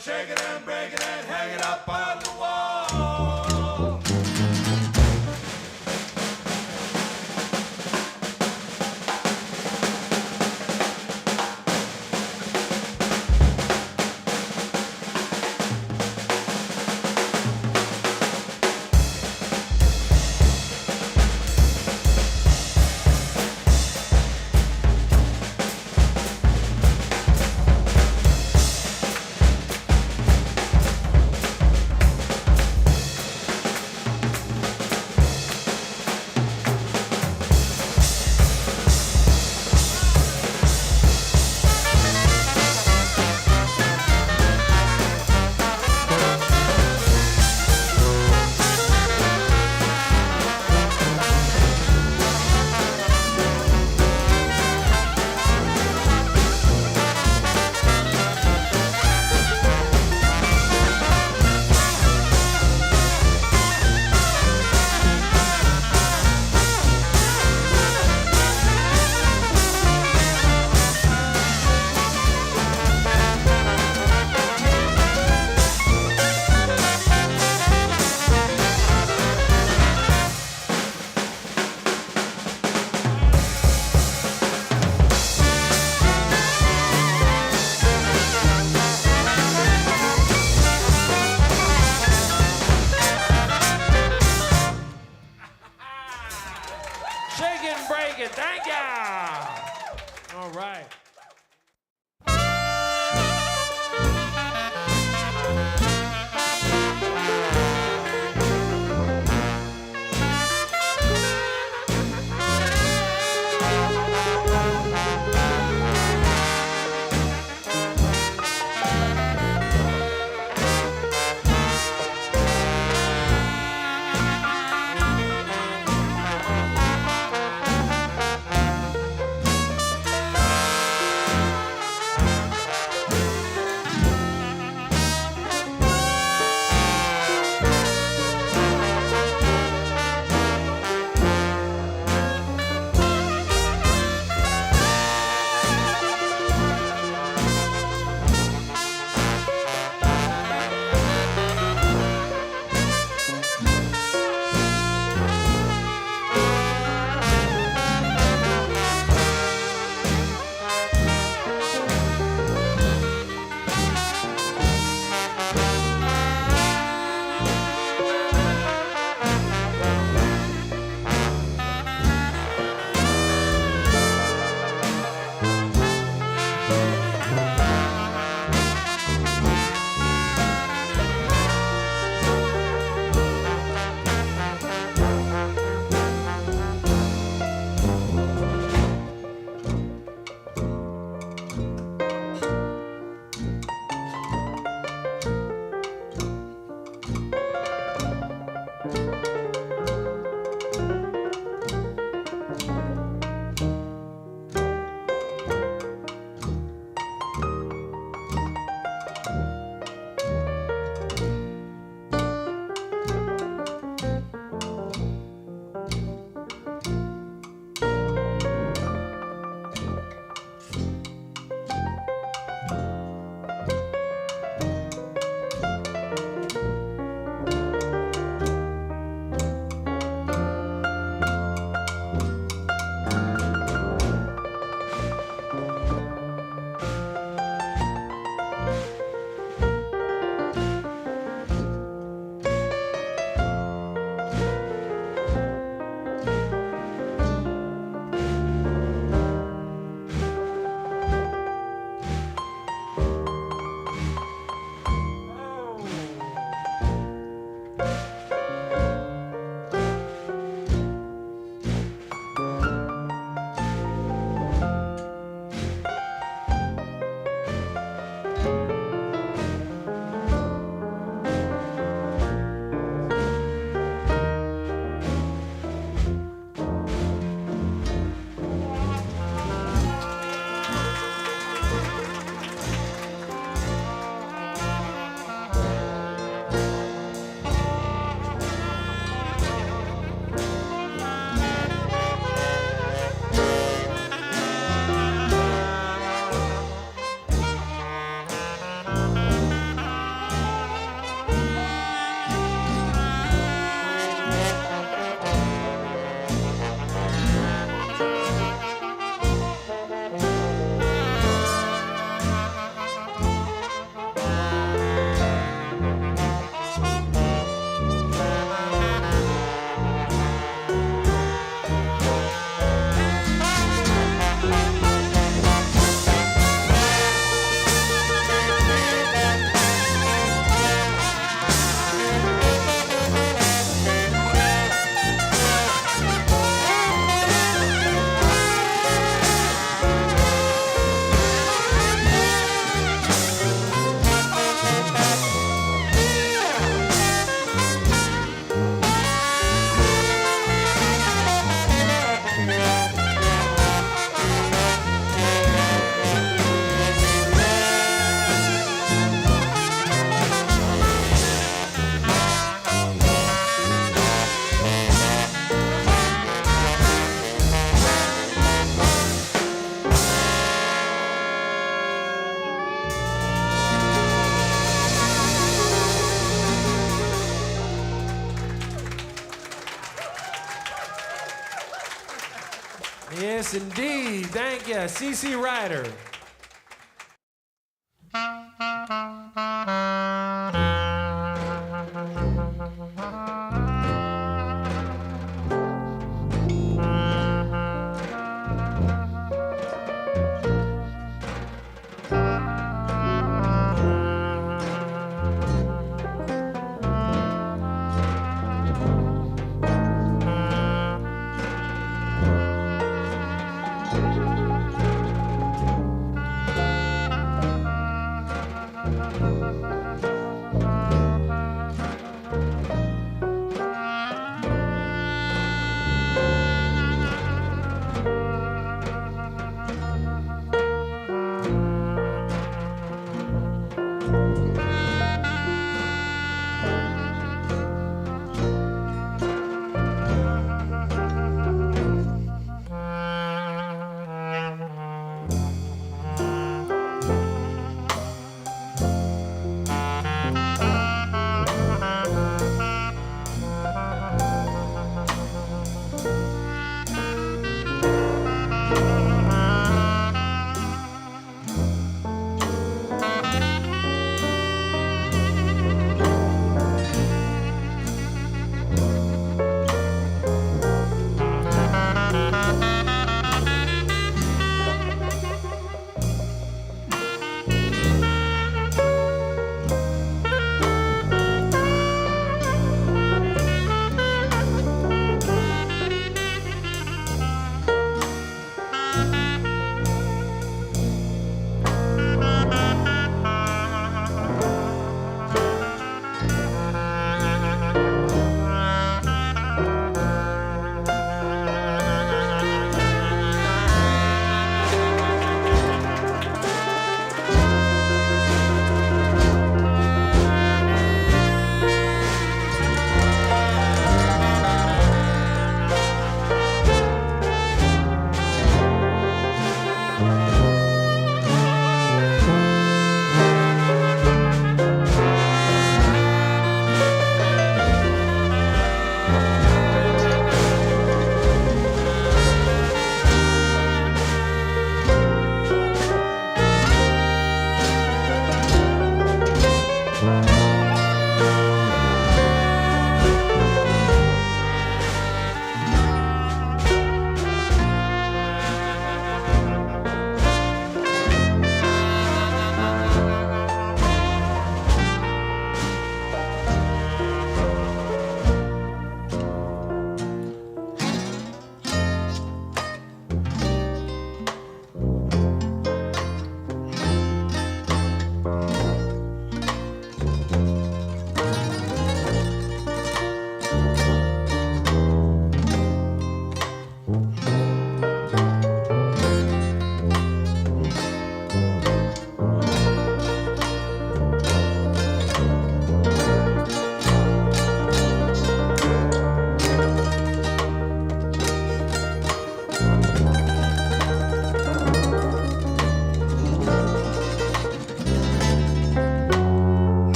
shake it and break it and hang it up on the wall. Yes, indeed. Thank you, CC Ryder.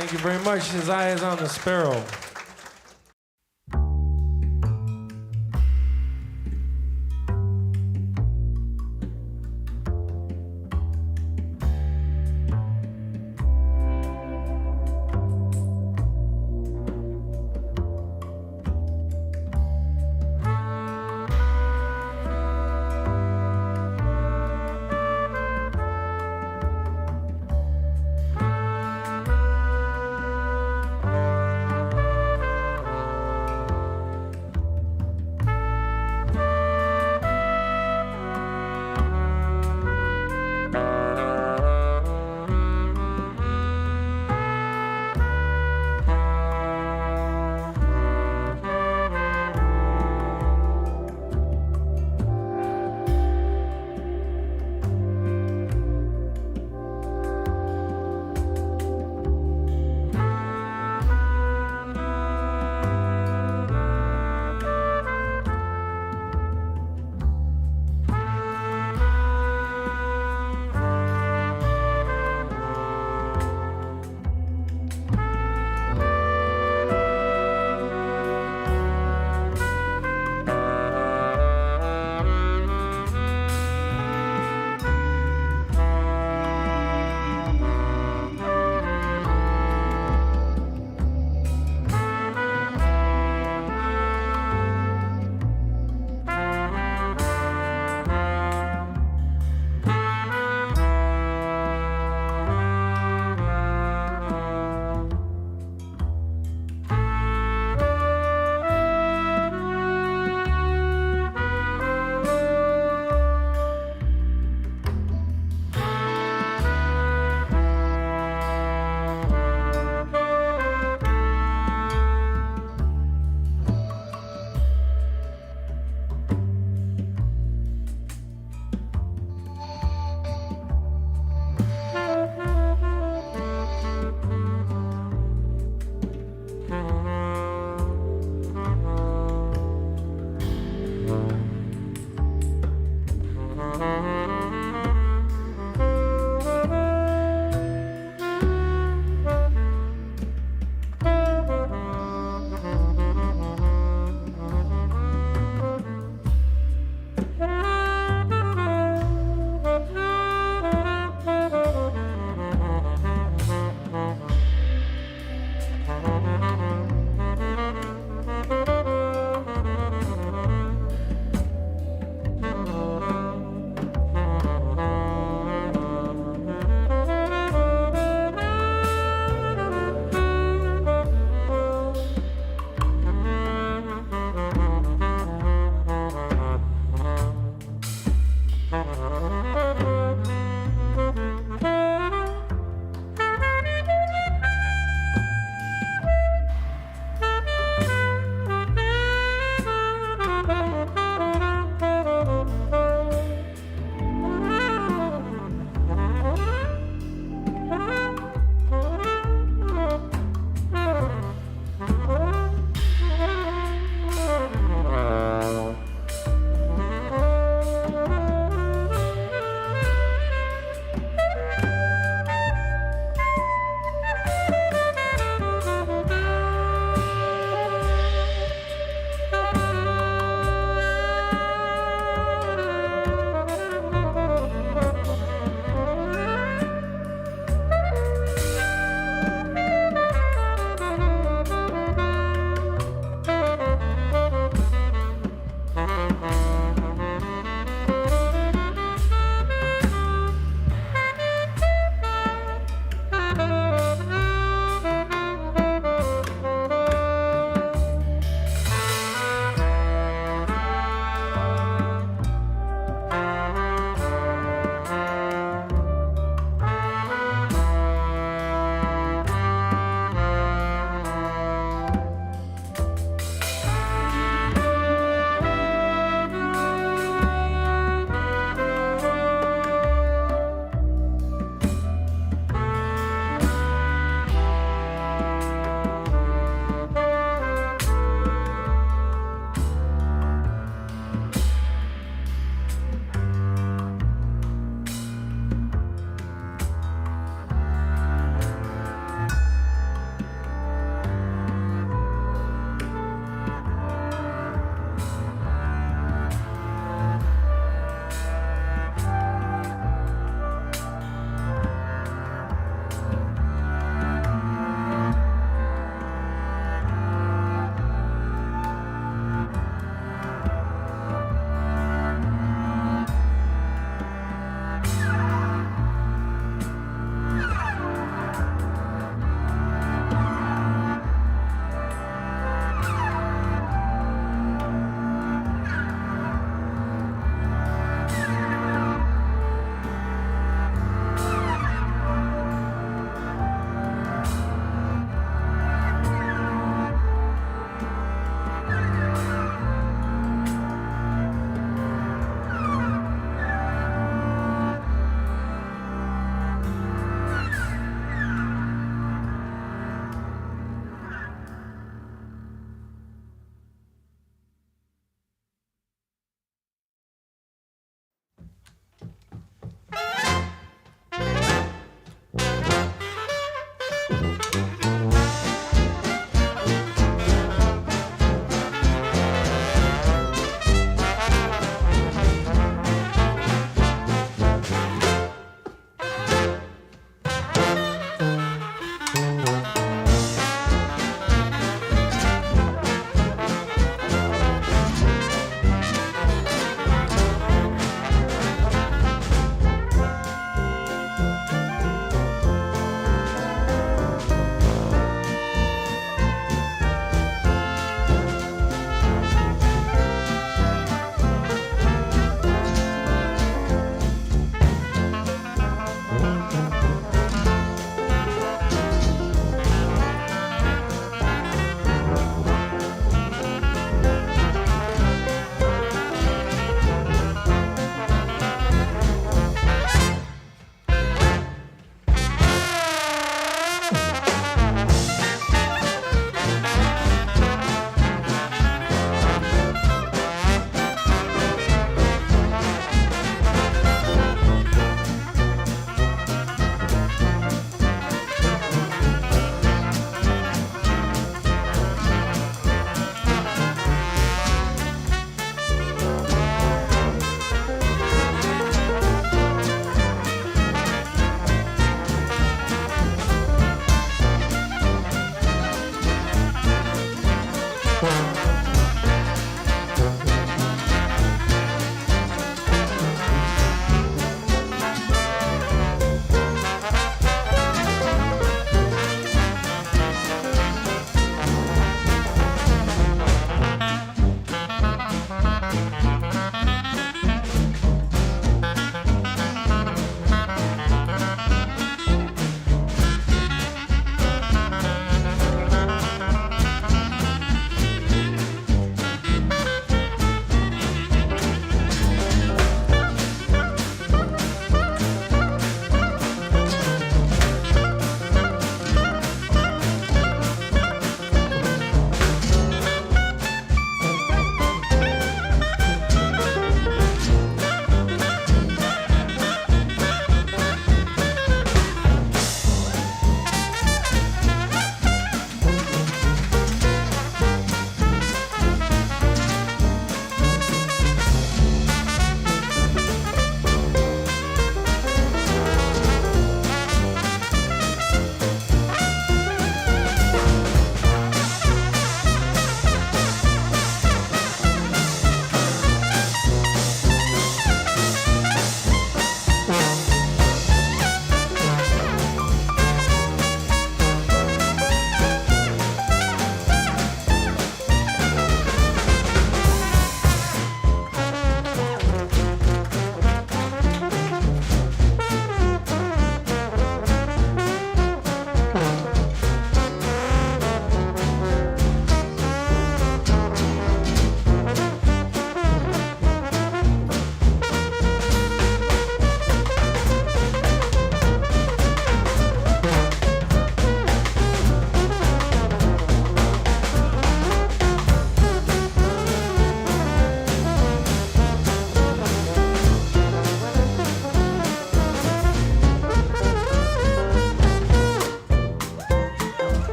Thank you very much. His eye is on the sparrow.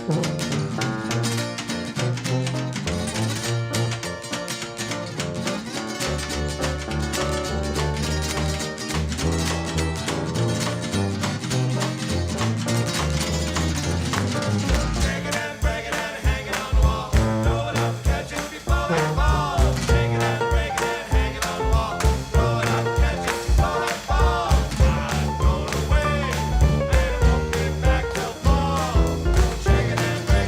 Shake it and break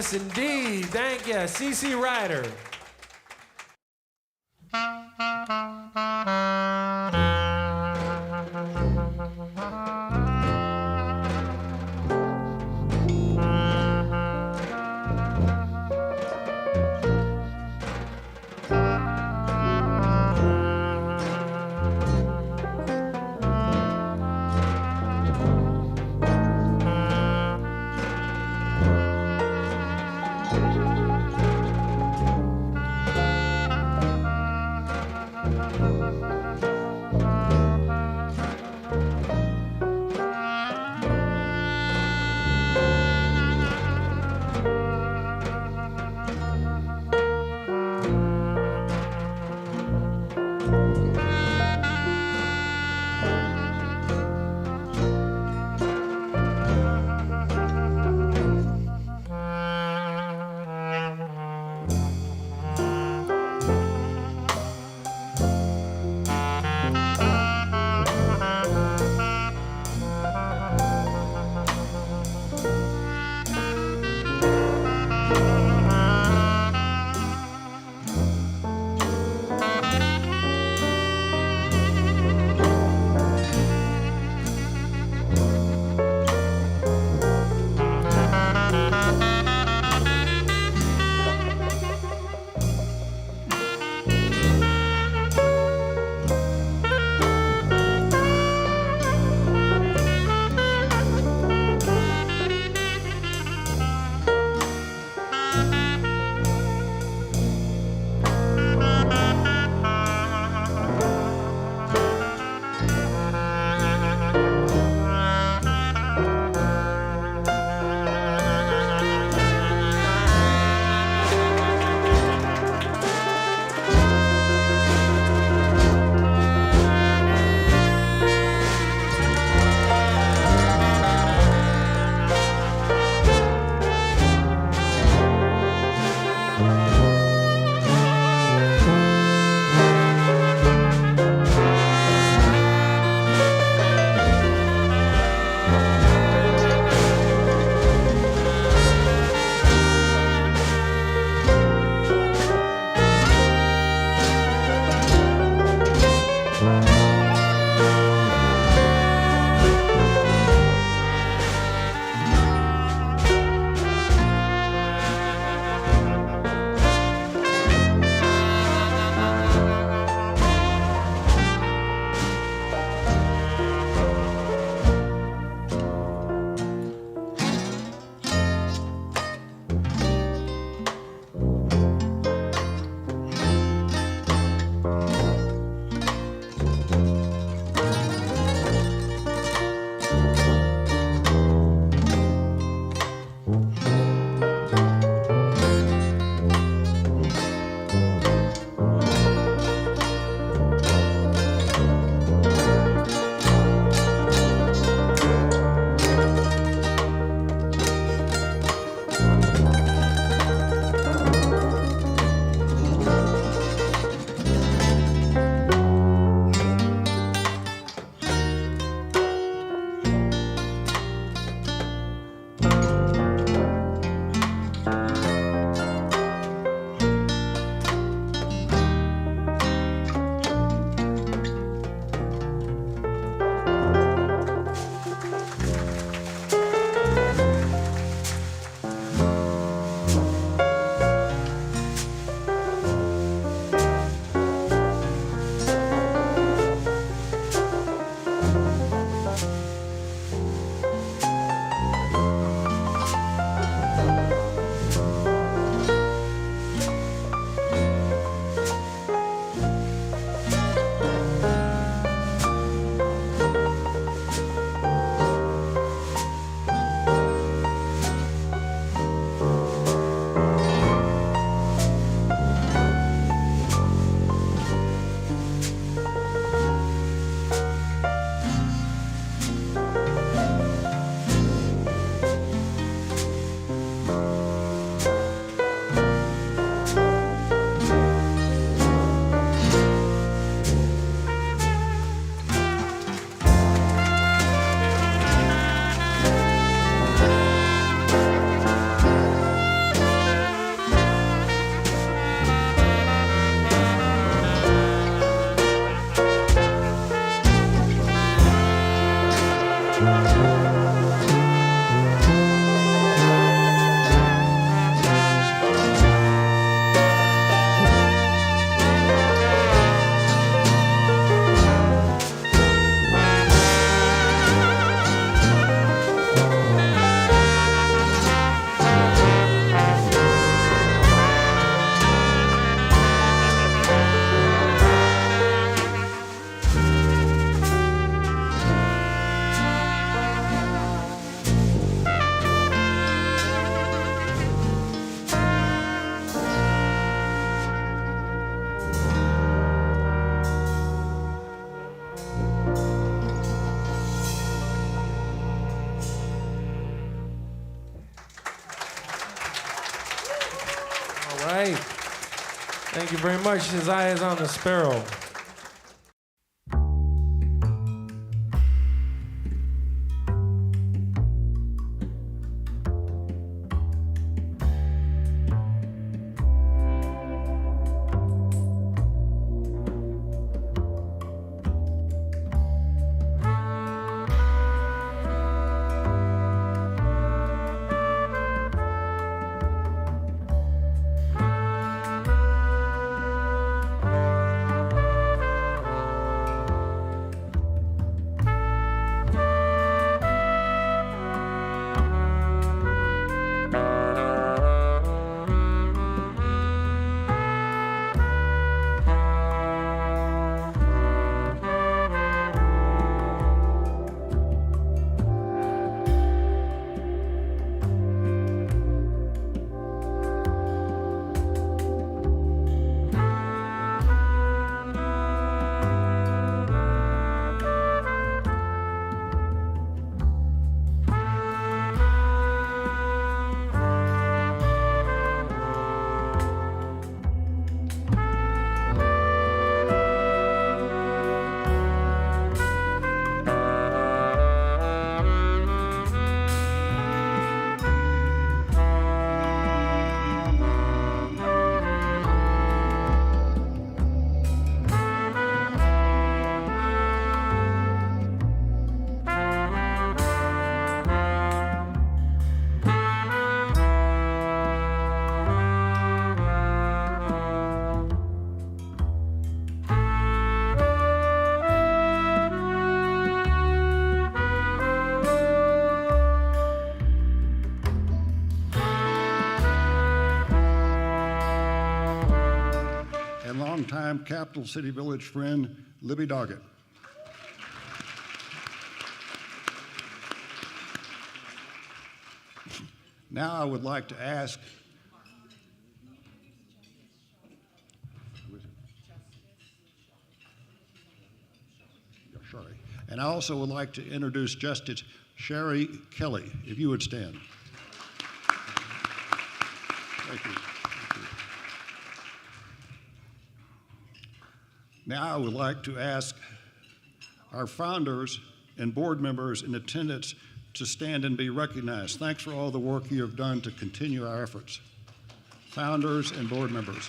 Yes, indeed. Thank you, CC Ryder. Thank you very much. His eye is on the sparrow. Longtime Capital City Village friend, Libby Doggett. Now I would like to ask, sorry, and I also would like to introduce Justice Sherry Kelly, if you would stand. Thank you. Now I would like to ask our founders and board members in attendance to stand and be recognized. Thanks for all the work you have done to continue our efforts. Founders and board members.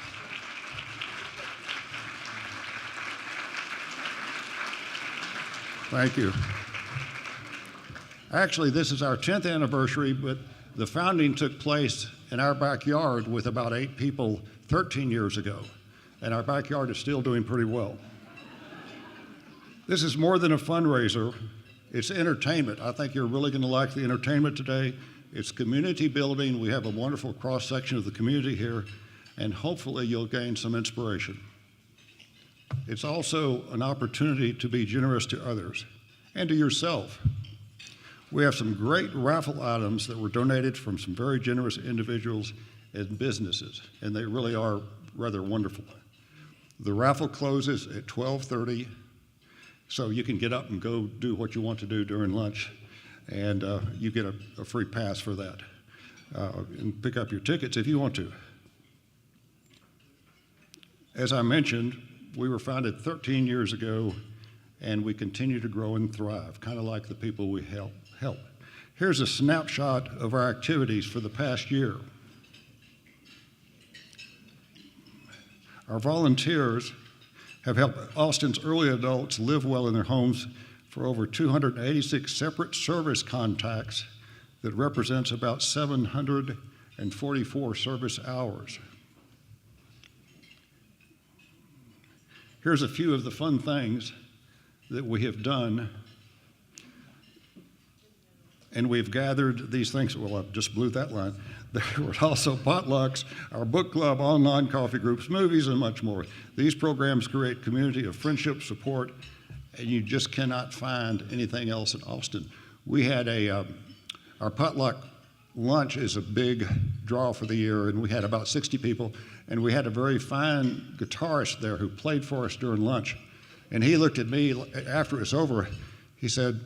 Thank you. Actually, this is our 10th anniversary, but the founding took place in our backyard with about 8 people 13 years ago. And our backyard is still doing pretty well. This is more than a fundraiser. It's entertainment. I think you're really going to like the entertainment today. It's community building. We have a wonderful cross-section of the community here, and hopefully you'll gain some inspiration. It's also an opportunity to be generous to others and to yourself. We have some great raffle items that were donated from some very generous individuals and businesses, and they really are rather wonderful. The raffle closes at 12:30, so you can get up and go do what you want to do during lunch, and you get a free pass for that. And pick up your tickets if you want to. As I mentioned, we were founded 13 years ago, and we continue to grow and thrive, kind of like the people we help. Here's a snapshot of our activities for the past year. Our volunteers have helped Austin's early adults live well in their homes for over 286 separate service contacts that represents about 744 service hours. Here's a few of the fun things that we have done. And we've gathered these things. Well, I just blew that line. There were also potlucks, our book club, online coffee groups, movies, and much more. These programs create community of friendship, support, and you just cannot find anything else in Austin. We had our potluck lunch is a big draw for the year, and we had about 60 people, and we had a very fine guitarist there who played for us during lunch. And he looked at me after it was over. He said,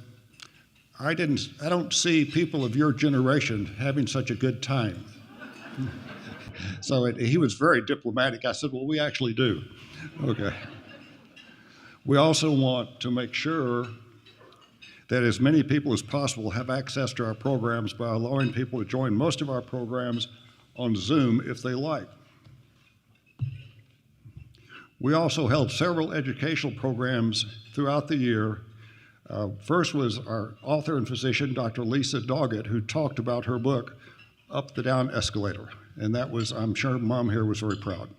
I don't see people of your generation having such a good time. So he was very diplomatic. I said, well, we actually do. Okay. We also want to make sure that as many people as possible have access to our programs by allowing people to join most of our programs on Zoom if they like. We also held several educational programs throughout the year. First was our author and physician, Dr. Lisa Doggett, who talked about her book, Up the Down Escalator. And that was, I'm sure Mom here was very proud.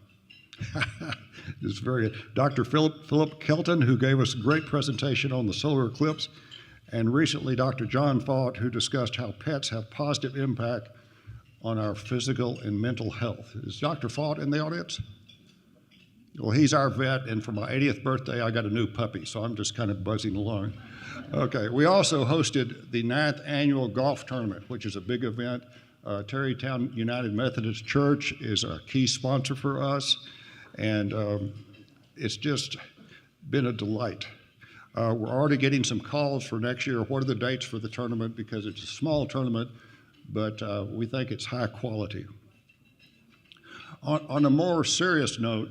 It's very good. Dr. Philip Kelton, who gave us a great presentation on the solar eclipse, and recently Dr. John Faught, who discussed how pets have positive impact on our physical and mental health. Is Dr. Faught in the audience? Well, he's our vet, and for my 80th birthday, I got a new puppy, so I'm just kind of buzzing along. Okay, we also hosted the 9th annual golf tournament, which is a big event. Terrytown United Methodist Church is a key sponsor for us, and it's just been a delight. We're already getting some calls for next year. What are the dates for the tournament? Because it's a small tournament, but we think it's high quality. On a more serious note,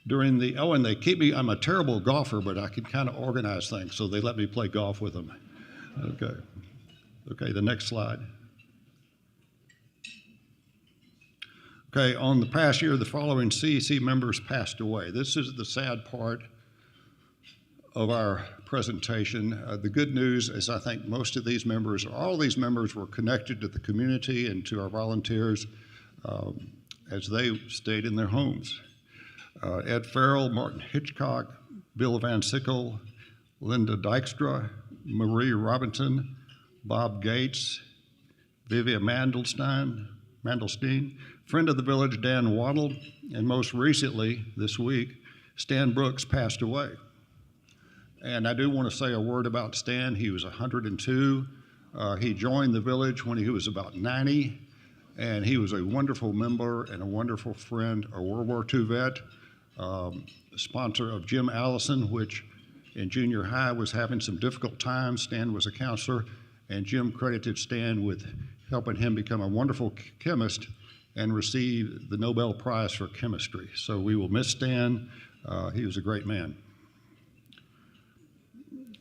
during the, and they keep me, I'm a terrible golfer, but I can kind of organize things, so they let me play golf with them. Okay, the next slide. Okay, on the past year, the following CEC members passed away. This is the sad part of our presentation. The good news is I think most of these members, all these members were connected to the community and to our volunteers as they stayed in their homes. Ed Farrell, Martin Hitchcock, Bill Van Sickle, Linda Dykstra, Marie Robinson, Bob Gates, Vivian Mandelstein, friend of the village Dan Waddle, and most recently this week, Stan Brooks passed away. And I do want to say a word about Stan. He was 102. He joined the village when he was about 90, and he was a wonderful member and a wonderful friend, a World War II vet, sponsor of Jim Allison, which in junior high was having some difficult times. Stan was a counselor, and Jim credited Stan with helping him become a wonderful chemist and receive the Nobel Prize for chemistry. So we will miss Stan. He was a great man.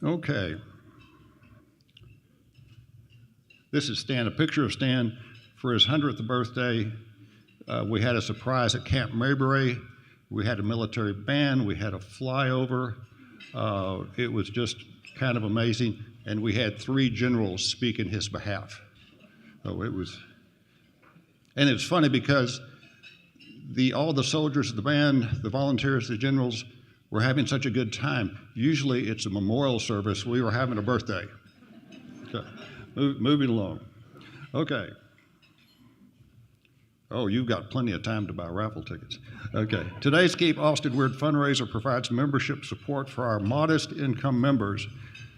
Okay. This is Stan, a picture of Stan for his 100th birthday. We had a surprise at Camp Mayberry. We had a military band. We had a flyover. It was just kind of amazing. And we had 3 generals speak in his behalf. So it was, and it's funny because all the soldiers of the band, the volunteers, the generals, were having such a good time. Usually it's a memorial service. We were having a birthday. Okay. Moving along. Okay. Oh, you've got plenty of time to buy raffle tickets. Okay. Today's Keep Austin Weird fundraiser provides membership support for our modest income members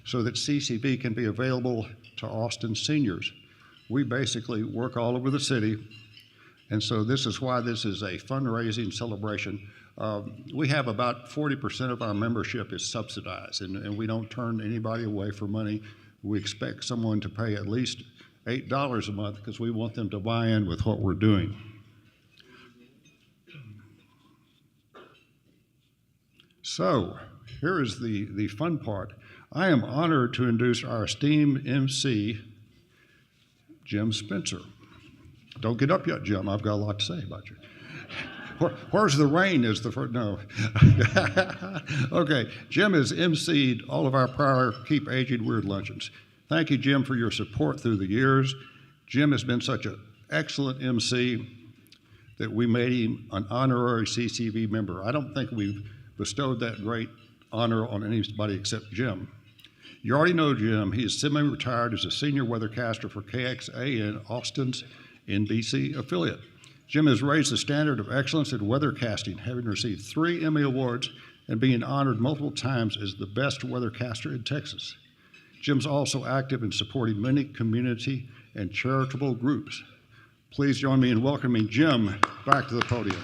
so that CCV can be available to Austin seniors. We basically work all over the city, and so this is why this is a fundraising celebration. We have about 40% of our membership is subsidized, and we don't turn anybody away for money. We expect someone to pay at least $8 a month because we want them to buy in with what we're doing. So here is the fun part. I am honored to introduce our esteemed MC, Jim Spencer. Don't get up yet, Jim. I've got a lot to say about you. Where's the rain is the first, no. Okay, Jim has emceed all of our prior Keep Aging Weird luncheons. Thank you, Jim, for your support through the years. Jim has been such an excellent MC that we made him an honorary CCV member. I don't think we've bestowed that great honor on anybody except Jim. You already know Jim. He is semi-retired as a senior weathercaster for KXAN, Austin's NBC affiliate. Jim has raised the standard of excellence in weathercasting, having received 3 Emmy Awards and being honored multiple times as the best weathercaster in Texas. Jim's also active in supporting many community and charitable groups. Please join me in welcoming Jim back to the podium.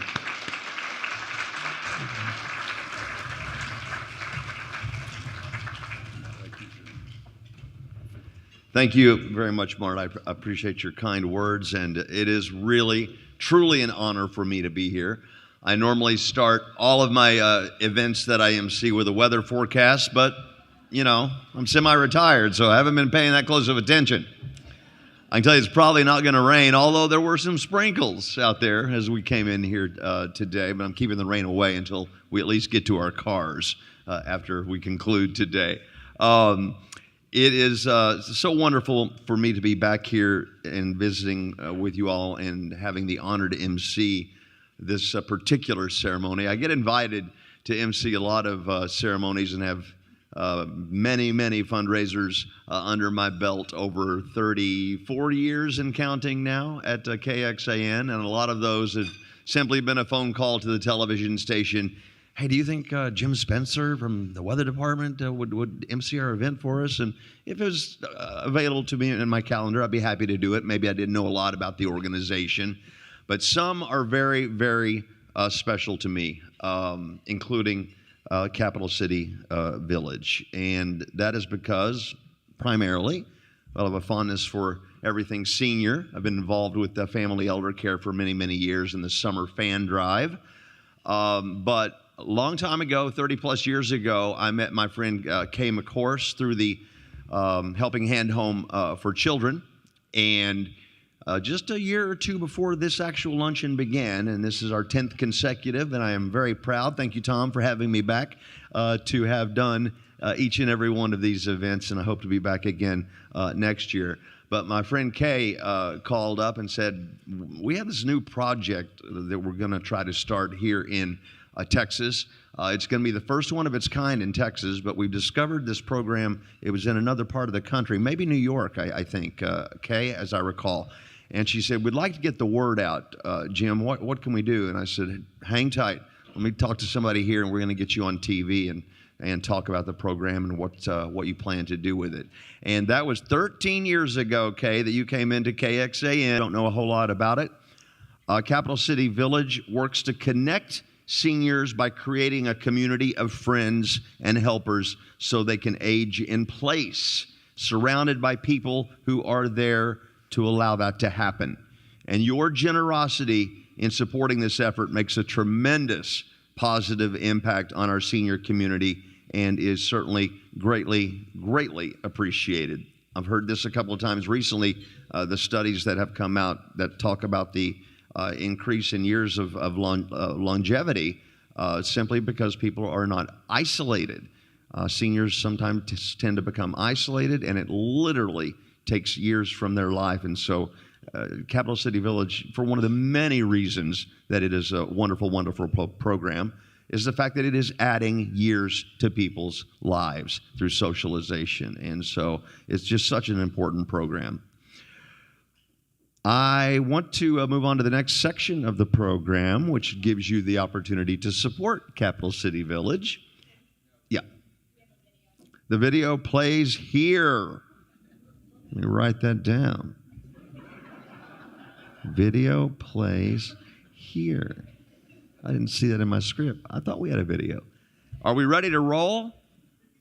Thank you very much, Mart. I appreciate your kind words, and it is really truly an honor for me to be here. I normally start all of my events that I MC with a weather forecast, but, you know, I'm semi-retired, so I haven't been paying that close of attention. I can tell you it's probably not going to rain, although there were some sprinkles out there as we came in here today, but I'm keeping the rain away until we at least get to our cars after we conclude today. It is so wonderful for me to be back here and visiting with you all and having the honor to MC this particular ceremony. I get invited to MC a lot of ceremonies and have many fundraisers under my belt over 34 years and counting now at KXAN, and a lot of those have simply been a phone call to the television station. Hey, do you think Jim Spencer from the weather department would MC our event for us? And if it was available to me in my calendar, I'd be happy to do it. Maybe I didn't know a lot about the organization, but some are very special to me, including Capital City Village. And that is because, primarily, I have a fondness for everything senior. I've been involved with the family elder care for many years in the summer fan drive. But a long time ago, 30 plus years ago, I met my friend Kay McCourse through the Helping Hand Home for Children. And just a year or two before this actual luncheon began, and this is our 10th consecutive, and I am very proud, thank you, Tom, for having me back, to have done each and every one of these events, and I hope to be back again next year. But my friend Kay called up and said, we have this new project that we're going to try to start here in Texas. It's going to be the first one of its kind in Texas, but we've discovered this program. It was in another part of the country, maybe New York, I think, Kay, as I recall. And she said, we'd like to get the word out. Jim, what can we do? And I said, hang tight. Let me talk to somebody here, and we're going to get you on TV and talk about the program and what you plan to do with it. And that was 13 years ago, Kay, that you came into KXAN. I don't know a whole lot about it. Capital City Village works to connect seniors by creating a community of friends and helpers so they can age in place, surrounded by people who are there to allow that to happen. And your generosity in supporting this effort makes a tremendous positive impact on our senior community and is certainly greatly appreciated. I've heard this a couple of times recently, the studies that have come out that talk about the increase in years of longevity simply because people are not isolated. Seniors sometimes tend to become isolated, and it literally takes years from their life. And so Capital City Village, for one of the many reasons that it is a wonderful program, is the fact that it is adding years to people's lives through socialization. And so it's just such an important program. I want to move on to the next section of the program, which gives you the opportunity to support Capital City Village. Yeah. The video plays here. Let me write that down. Video plays here. I didn't see that in my script. I thought we had a video. Are we ready to roll?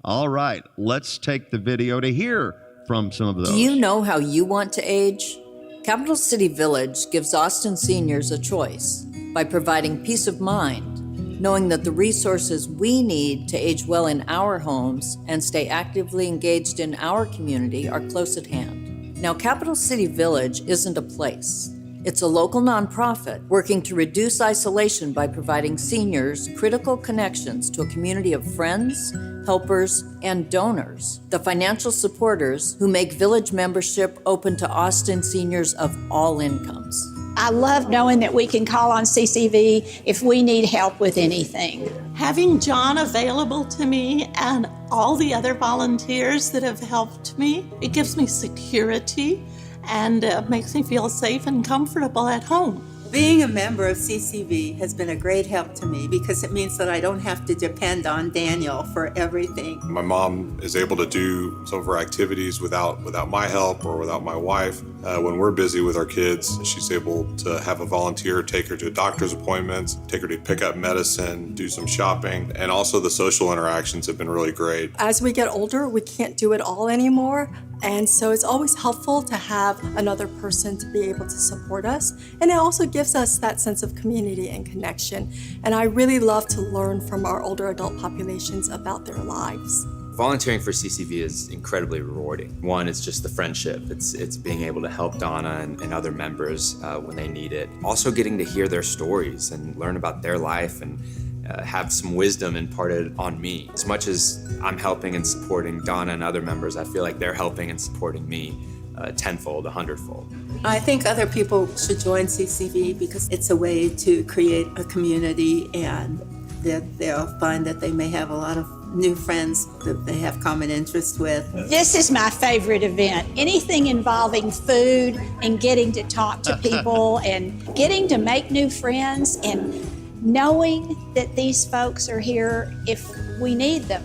All right, let's take the video to hear from some of those. Do you know how you want to age? Capital City Village gives Austin seniors a choice by providing peace of mind, knowing that the resources we need to age well in our homes and stay actively engaged in our community are close at hand. Now, Capital City Village isn't a place. It's a local nonprofit working to reduce isolation by providing seniors critical connections to a community of friends, helpers, and donors, the financial supporters who make Village membership open to Austin seniors of all incomes. I love knowing that we can call on CCV if we need help with anything. Having John available to me and all the other volunteers that have helped me, it gives me security and makes me feel safe and comfortable at home. Being a member of CCV has been a great help to me because it means that I don't have to depend on Daniel for everything. My mom is able to do some of her activities without my help or without my wife. When we're busy with our kids, she's able to have a volunteer take her to doctor's appointments, take her to pick up medicine, do some shopping, and also the social interactions have been really great. As we get older, we can't do it all anymore. And so it's always helpful to have another person to be able to support us. And it also gives us that sense of community and connection. And I really love to learn from our older adult populations about their lives. Volunteering for CCV is incredibly rewarding. One, it's just the friendship. It's being able to help Donna and other members when they need it. Also getting to hear their stories and learn about their life and have some wisdom imparted on me. As much as I'm helping and supporting Donna and other members, I feel like they're helping and supporting me tenfold, 100-fold. I think other people should join CCV because it's a way to create a community, and that they'll find that they may have a lot of new friends that they have common interests with. This is my favorite event. Anything involving food and getting to talk to people and getting to make new friends and knowing that these folks are here if we need them.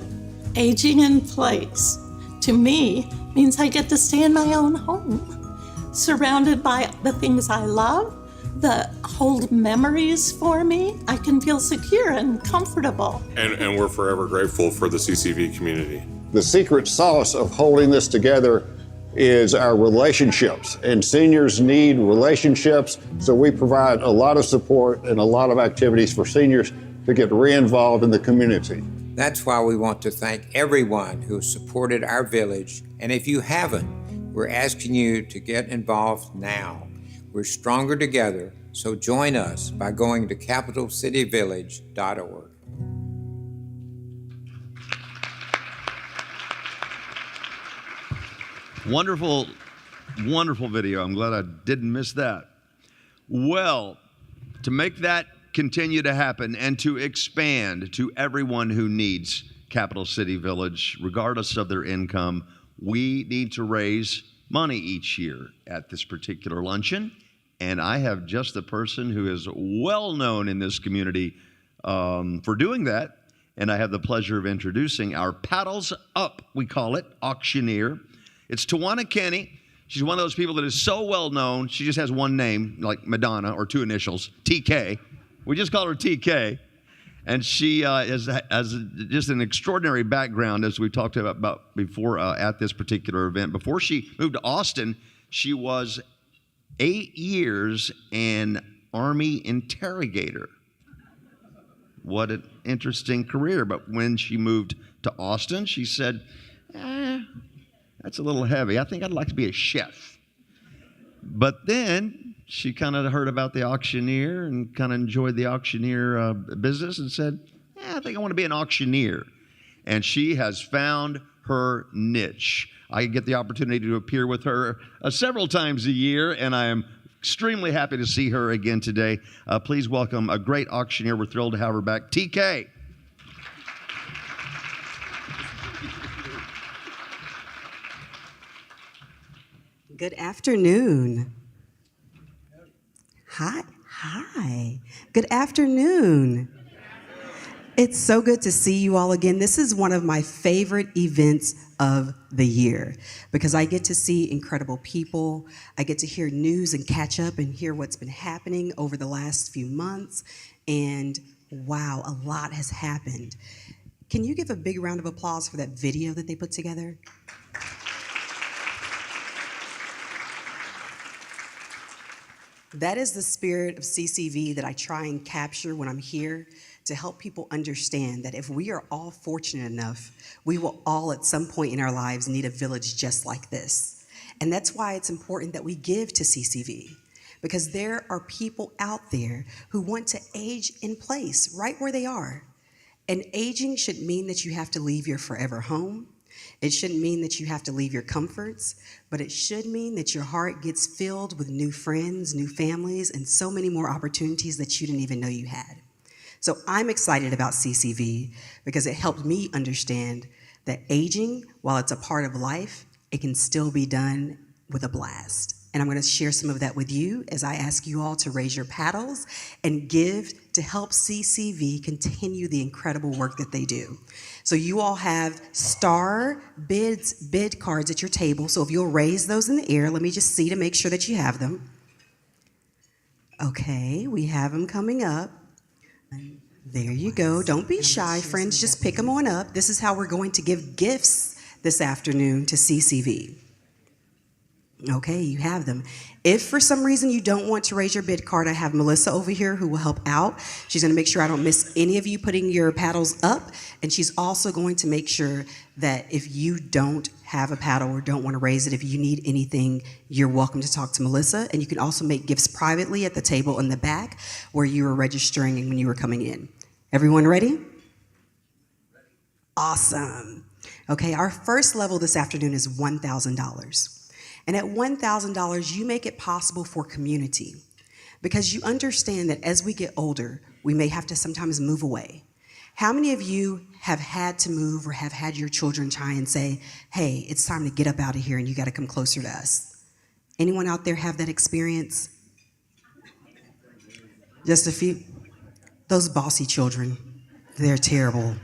Aging in place, to me, means I get to stay in my own home, surrounded by the things I love, that hold memories for me. I can feel secure and comfortable. And we're forever grateful for the CCV community. The secret sauce of holding this together is our relationships, and seniors need relationships, so we provide a lot of support and a lot of activities for seniors to get re-involved in the community. That's why we want to thank everyone who supported our village, and if you haven't, we're asking you to get involved now. We're stronger together, so join us by going to capitalcityvillage.org. Wonderful, wonderful video. I'm glad I didn't miss that. Well, to make that continue to happen and to expand to everyone who needs Capital City Village, regardless of their income, we need to raise money each year at this particular luncheon. And I have just the person who is well known in this community for doing that. And I have the pleasure of introducing our Paddles Up, we call it, auctioneer. It's Tawana Kenny. She's one of those people that is so well known, she just has one name, like Madonna, or two initials, TK. We just call her TK. And she has just an extraordinary background, as we talked about before at this particular event. Before she moved to Austin, she was 8 years an Army interrogator. What an interesting career. But when she moved to Austin, she said, that's a little heavy. I think I'd like to be a chef. But then she kind of heard about the auctioneer and kind of enjoyed the auctioneer business and said, I think I want to be an auctioneer. And she has found her niche. I get the opportunity to appear with her several times a year, and I am extremely happy to see her again today. Please welcome a great auctioneer. We're thrilled to have her back, TK. Good afternoon. Hi. Good afternoon. It's so good to see you all again. This is one of my favorite events of the year because I get to see incredible people. I get to hear news and catch up and hear what's been happening over the last few months. And wow, a lot has happened. Can you give a big round of applause for that video that they put together? That is the spirit of CCV that I try and capture when I'm here to help people understand that if we are all fortunate enough, we will all at some point in our lives need a village just like this. And that's why it's important that we give to CCV, because there are people out there who want to age in place right where they are. And aging shouldn't mean that you have to leave your forever home. It shouldn't mean that you have to leave your comforts, but it should mean that your heart gets filled with new friends, new families, and so many more opportunities that you didn't even know you had. So I'm excited about CCV because it helped me understand that aging, while it's a part of life, it can still be done with a blast. And I'm going to share some of that with you as I ask you all to raise your paddles and give to help CCV continue the incredible work that they do. So you all have star bid cards at your table. So if you'll raise those in the air, let me just see to make sure that you have them. Okay, we have them coming up. There you go. Don't be shy, friends. Just pick them on up. This is how we're going to give gifts this afternoon to CCV. Okay, you have them. If for some reason you don't want to raise your bid card, I have Melissa over here who will help out. She's going to make sure I don't miss any of you putting your paddles up, and she's also going to make sure that if you don't have a paddle or don't want to raise it, if you need anything, you're welcome to talk to Melissa, and you can also make gifts privately at the table in the back where you were registering and when you were coming in. Everyone ready? Awesome. Okay, our first level this afternoon is $1,000. And at $1,000, you make it possible for community because you understand that as we get older, we may have to sometimes move away. How many of you have had to move or have had your children try and say, hey, it's time to get up out of here and you got to come closer to us? Anyone out there have that experience? Just a few? Those bossy children, they're terrible.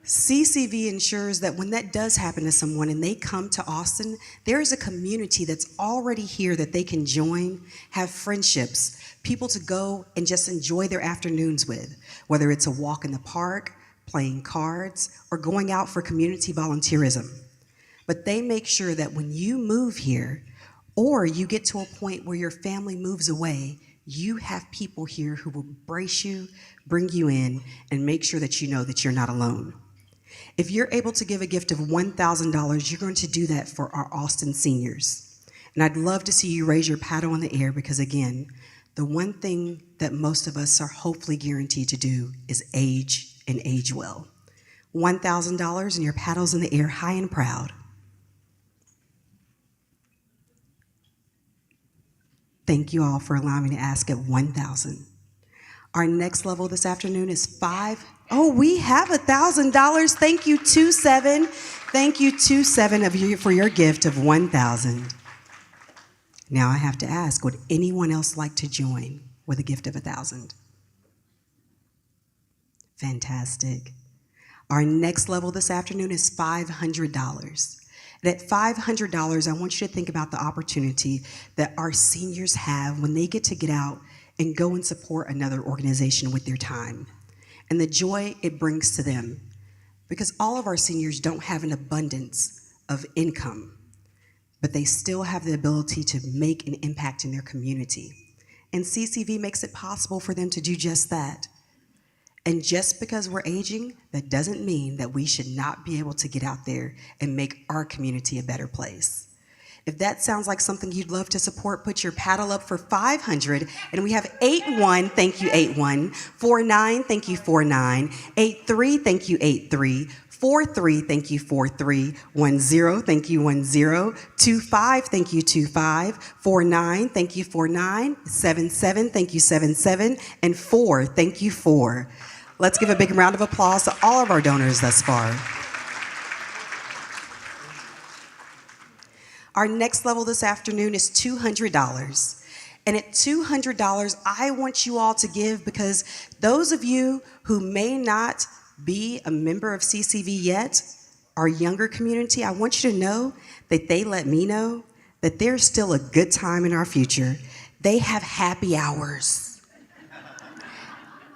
CCV ensures that when that does happen to someone and they come to Austin, there is a community that's already here that they can join, have friendships, people to go and just enjoy their afternoons with, whether it's a walk in the park, playing cards, or going out for community volunteerism. But they make sure that when you move here, or you get to a point where your family moves away, you have people here who will embrace you, bring you in, and make sure that you know that you're not alone. If you're able to give a gift of $1,000, you're going to do that for our Austin seniors. And I'd love to see you raise your paddle in the air because, again, the one thing that most of us are hopefully guaranteed to do is age and age well. $1,000 and your paddle's in the air high and proud. Thank you all for allowing me to ask at $1,000. Our next level this afternoon is Oh, we have $1,000. Thank you, 2-7. Thank you, 2-7 of you for your gift of $1,000. Now I have to ask, would anyone else like to join with a gift of $1,000? Fantastic. Our next level this afternoon is $500. And at $500, I want you to think about the opportunity that our seniors have when they get out and go and support another organization with their time, and the joy it brings to them. Because all of our seniors don't have an abundance of income, but they still have the ability to make an impact in their community. And CCV makes it possible for them to do just that. And just because we're aging, that doesn't mean that we should not be able to get out there and make our community a better place. If that sounds like something you'd love to support, put your paddle up for $500. And we have 8-1, thank you 8-1, 4-9, thank you 4-9, 8-3, thank you 8-3, 4-3, thank you 4-3, 1-0, thank you 1-0, 2-5, thank you 2-5, 4-9, thank you 4-9, 7-7, thank you 7-7, and 4, thank you 4. Let's give a big round of applause to all of our donors thus far. Our next level this afternoon is $200. And at $200, I want you all to give because those of you who may not be a member of CCV yet, our younger community, I want you to know that they let me know that there's still a good time in our future. They have happy hours.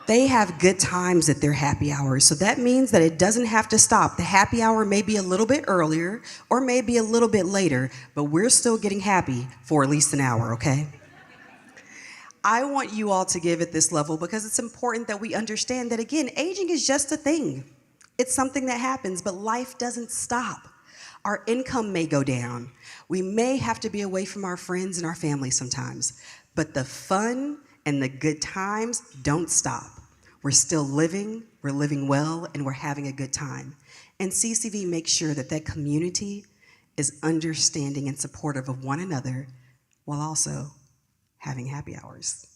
They have good times at their happy hours. So that means that it doesn't have to stop. The happy hour may be a little bit earlier or maybe a little bit later, but we're still getting happy for at least an hour, okay? I want you all to give at this level because it's important that we understand that, again, aging is just a thing. It's something that happens, but life doesn't stop. Our income may go down. We may have to be away from our friends and our family sometimes, but the fun and the good times don't stop. We're still living, we're living well, and we're having a good time. And CCV makes sure that that community is understanding and supportive of one another while also having happy hours.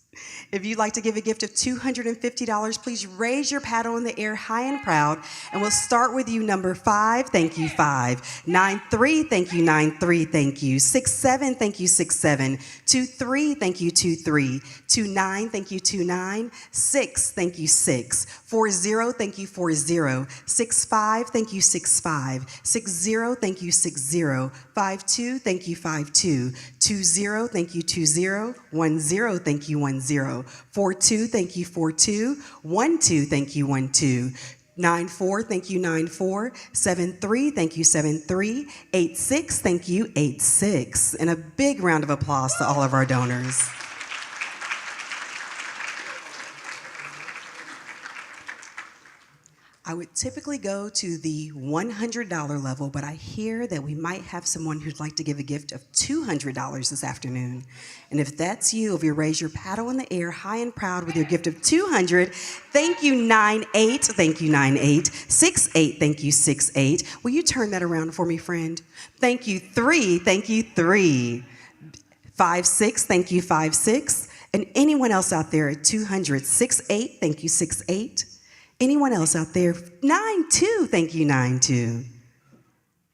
If you'd like to give a gift of $250, please raise your paddle in the air high and proud. And we'll start with you, number 5, thank you 5. 9-3, thank you 9-3, thank you. 6-7, thank you 6-7. 2-3, thank you 2-3. 2-9, thank you 2-9. 6, thank you 6. 4-0, thank you 4-0. 6-5, thank you 6-5. 6-0, thank you 6-0. 5-2, thank you 5-2. 2-0, thank you 2-0. 1-0, thank you 1-0. 4-2, thank you 4-2. 1-2, thank you 1-2. 94, thank you, 94. 73, thank you, 73. 86, thank you, 86. And a big round of applause to all of our donors. I would typically go to the $100 level, but I hear that we might have someone who'd like to give a gift of $200 this afternoon. And if that's you, if you raise your paddle in the air high and proud with your gift of $200, thank you, 98. Thank you, 98. 68, thank you, 68. Will you turn that around for me, friend? Thank you, 3. Thank you, 3. 56, thank you, 56. And anyone else out there at 200, 68, thank you, 68. Anyone else out there? 92, thank you, 92.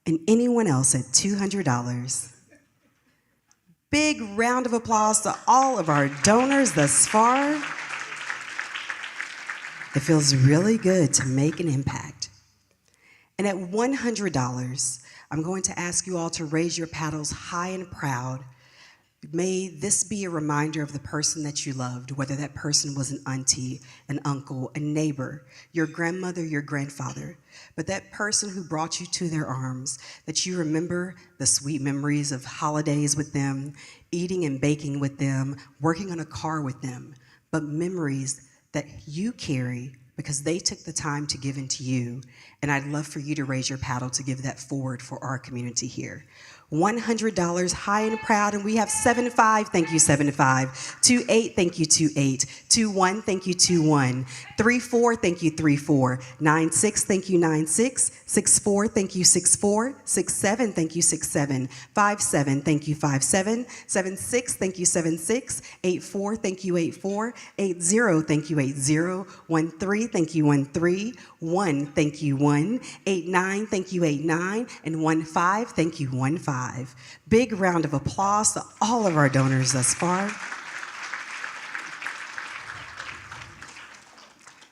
And anyone else at $200? Big round of applause to all of our donors thus far. It feels really good to make an impact. And at $100, I'm going to ask you all to raise your paddles high and proud. May this be a reminder of the person that you loved, whether that person was an auntie, an uncle, a neighbor, your grandmother, your grandfather, but that person who brought you to their arms, that you remember the sweet memories of holidays with them, eating and baking with them, working on a car with them, but memories that you carry because they took the time to give into you. And I'd love for you to raise your paddle to give that forward for our community here. $100 high and proud, and we have 75, thank you, 75. 28, thank you, 28. 21, thank you, 21. 34, thank you, 34. 96, thank you, 96. 64, thank you, 64. 67, thank you, 67. 57, thank you, 57. 76, thank you, 76. 84, thank you, 84. 80, thank you, 80. 13, thank you, 13. 1, thank you, 1. 89, thank you, 89. And 15, thank you, 15. Big round of applause to all of our donors thus far.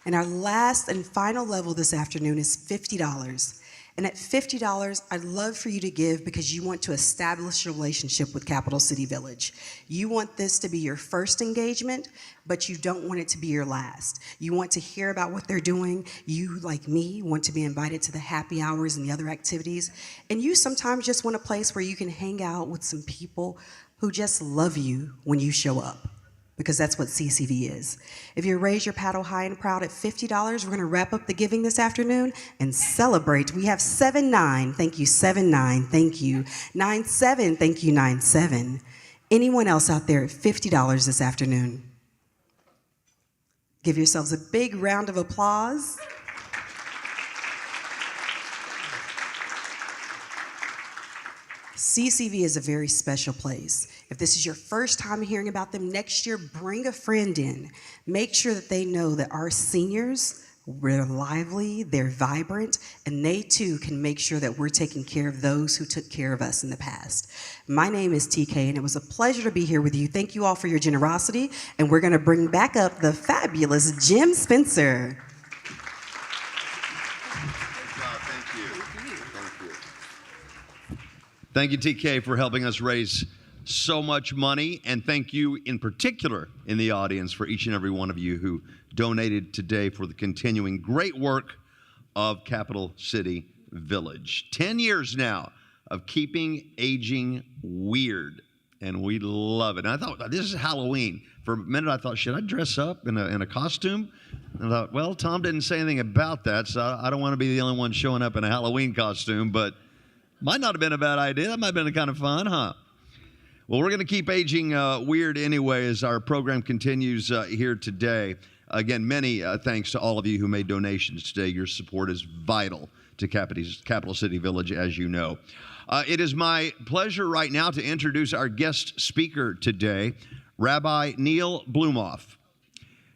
And our last and final level this afternoon is $50. And at $50, I'd love for you to give because you want to establish a relationship with Capital City Village. You want this to be your first engagement, but you don't want it to be your last. You want to hear about what they're doing. You, like me, want to be invited to the happy hours and the other activities. And you sometimes just want a place where you can hang out with some people who just love you when you show up, because that's what CCV is. If you raise your paddle high and proud at $50, we're gonna wrap up the giving this afternoon and celebrate. We have 7-9, thank you, 7-9, thank you. 9-7, thank you, 9-7. Anyone else out there at $50 this afternoon? Give yourselves a big round of applause. CCV is a very special place. If this is your first time hearing about them, next year, bring a friend in. Make sure that they know that our seniors, we're lively, they're vibrant, and they too can make sure that we're taking care of those who took care of us in the past. My name is TK, and it was a pleasure to be here with you. Thank you all for your generosity, and we're gonna bring back up the fabulous Jim Spencer. Thank you, TK, for helping us raise so much money, and thank you in particular in the audience for each and every one of you who donated today for the continuing great work of Capital City Village. 10 years now of keeping aging weird, and we love it. And I thought, this is Halloween. For a minute, I thought, should I dress up in a costume? And I thought, well, Tom didn't say anything about that, so I don't want to be the only one showing up in a Halloween costume, but might not have been a bad idea. That might have been kind of fun, huh? Well, we're going to keep aging weird anyway as our program continues here today. Again, many thanks to all of you who made donations today. Your support is vital to Capital City Village, as you know. It is my pleasure right now to introduce our guest speaker today, Rabbi Neil Blumofe.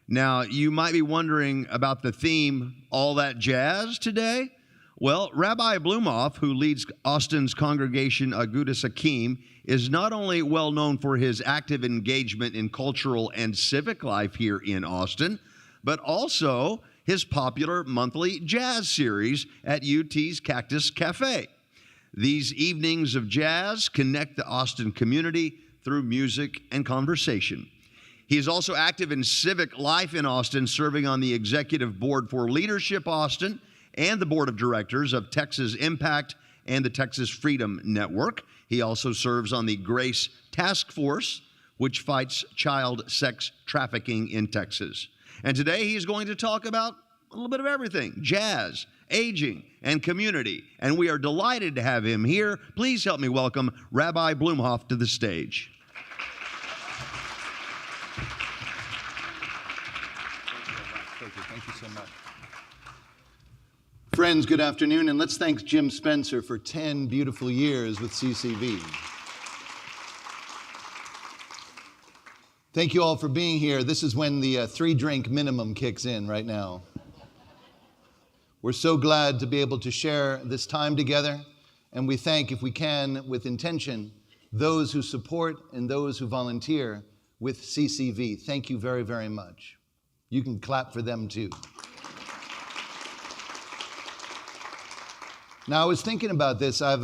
Now, you might be wondering about the theme, All That Jazz, today. Well, Rabbi Blumofe, who leads Austin's congregation Agudas Achim, is not only well known for his active engagement in cultural and civic life here in Austin, but also his popular monthly jazz series at UT's Cactus Cafe. These evenings of jazz connect the Austin community through music and conversation. He is also active in civic life in Austin, serving on the executive board for Leadership Austin and the board of directors of Texas Impact and the Texas Freedom Network. He also serves on the Grace Task Force, which fights child sex trafficking in Texas. And today he's going to talk about a little bit of everything: jazz, aging, and community. And we are delighted to have him here. Please help me welcome Rabbi Blumofe to the stage. Thank you so much. Friends, good afternoon, and let's thank Jim Spencer for 10 beautiful years with CCV. Thank you all for being here. This is when the 3-drink minimum kicks in right now. We're so glad to be able to share this time together, and we thank, if we can, with intention, those who support and those who volunteer with CCV. Thank you very, very much. You can clap for them too. Now, I was thinking about this. I've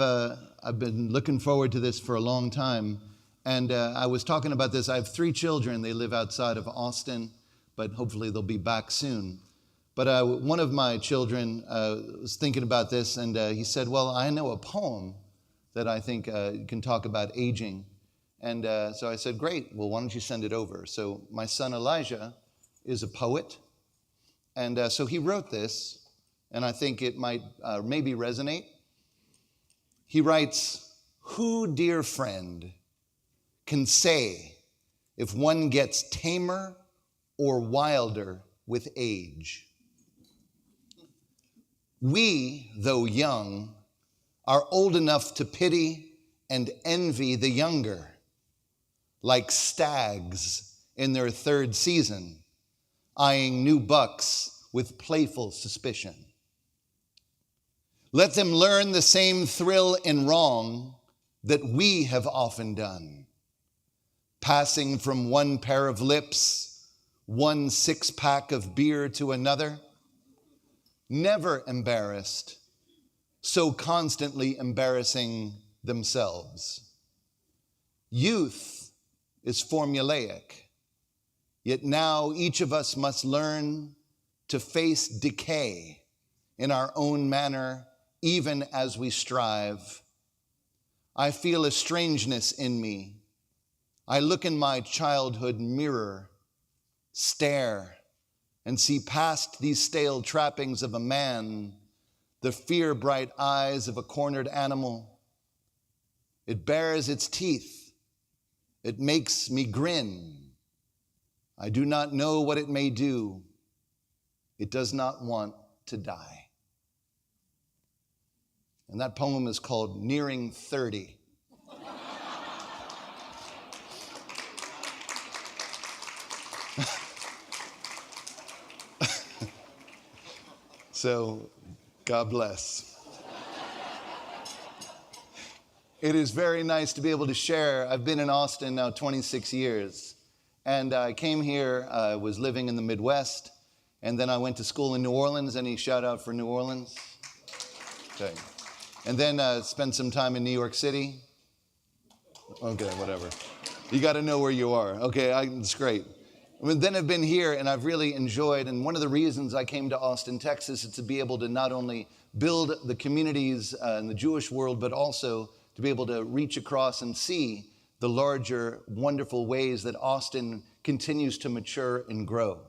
been looking forward to this for a long time. And I was talking about this. I have 3 children. They live outside of Austin, but hopefully they'll be back soon. But one of my children was thinking about this, and he said, well, I know a poem that I think can talk about aging. And so I said, great. Well, why don't you send it over? So my son Elijah is a poet. And so he wrote this. And I think it might maybe resonate. He writes, "Who, dear friend, can say if one gets tamer or wilder with age? We, though young, are old enough to pity and envy the younger, like stags in their 3rd season, eyeing new bucks with playful suspicion. Let them learn the same thrill in wrong that we have often done, passing from one pair of lips, one 6-pack of beer to another, never embarrassed, so constantly embarrassing themselves. Youth is formulaic, yet now each of us must learn to face decay in our own manner, even as we strive. I feel a strangeness in me. I look in my childhood mirror, stare, and see past these stale trappings of a man, the fear-bright eyes of a cornered animal. It bares its teeth. It makes me grin. I do not know what it may do. It does not want to die." And that poem is called Nearing 30. So, God bless. It is very nice to be able to share. I've been in Austin now 26 years. And I came here, I was living in the Midwest, and then I went to school in New Orleans. Any shout out for New Orleans? Okay. And then spent some time in New York City. Okay, whatever. You got to know where you are. Okay, it's great. Then I've been here, and I've really enjoyed, and one of the reasons I came to Austin, Texas, is to be able to not only build the communities in the Jewish world, but also to be able to reach across and see the larger, wonderful ways that Austin continues to mature and grow.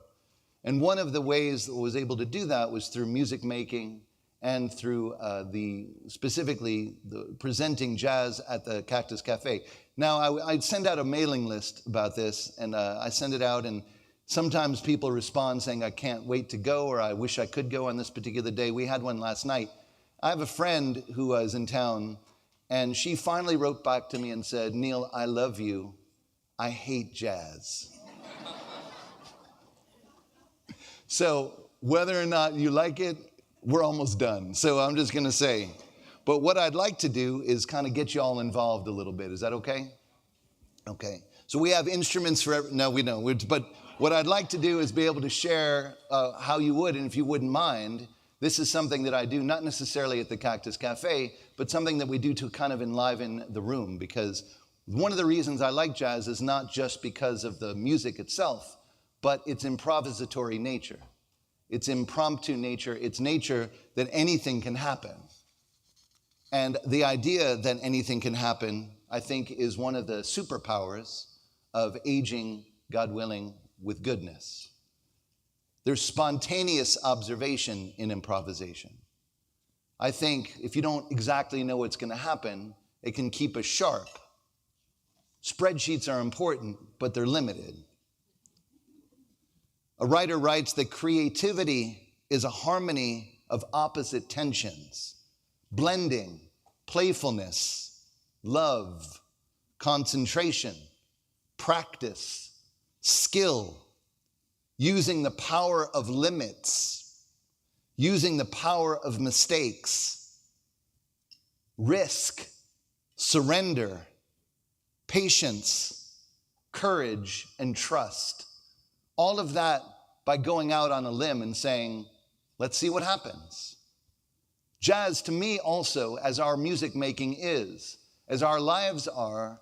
And one of the ways that I was able to do that was through music making and through specifically the presenting jazz at the Cactus Cafe. Now, I'd send out a mailing list about this, and I send it out, and sometimes people respond saying, I can't wait to go, or I wish I could go on this particular day. We had one last night. I have a friend who was in town, and she finally wrote back to me and said, Neil, I love you. I hate jazz. So whether or not you like it, we're almost done. So I'm just going to say, but what I'd like to do is kind of get you all involved a little bit. Is that okay? Okay. So we have instruments for every, no, we don't. But what I'd like to do is be able to share how you would, and if you wouldn't mind, this is something that I do, not necessarily at the Cactus Cafe, but something that we do to kind of enliven the room, because One of the reasons I like jazz is not just because of the music itself, but its improvisatory nature, its impromptu nature, its nature that anything can happen. And the idea that anything can happen, I think, is one of the superpowers of aging, God willing, with goodness. There's spontaneous observation in improvisation. I think if you don't exactly know what's going to happen, it can keep us sharp. Spreadsheets are important, but they're limited. A writer writes that creativity is a harmony of opposite tensions, blending, playfulness, love, concentration, practice, skill, using the power of limits, using the power of mistakes, risk, surrender, patience, courage, and trust. All of that by going out on a limb and saying, let's see what happens. Jazz, to me also, as our music making is, as our lives are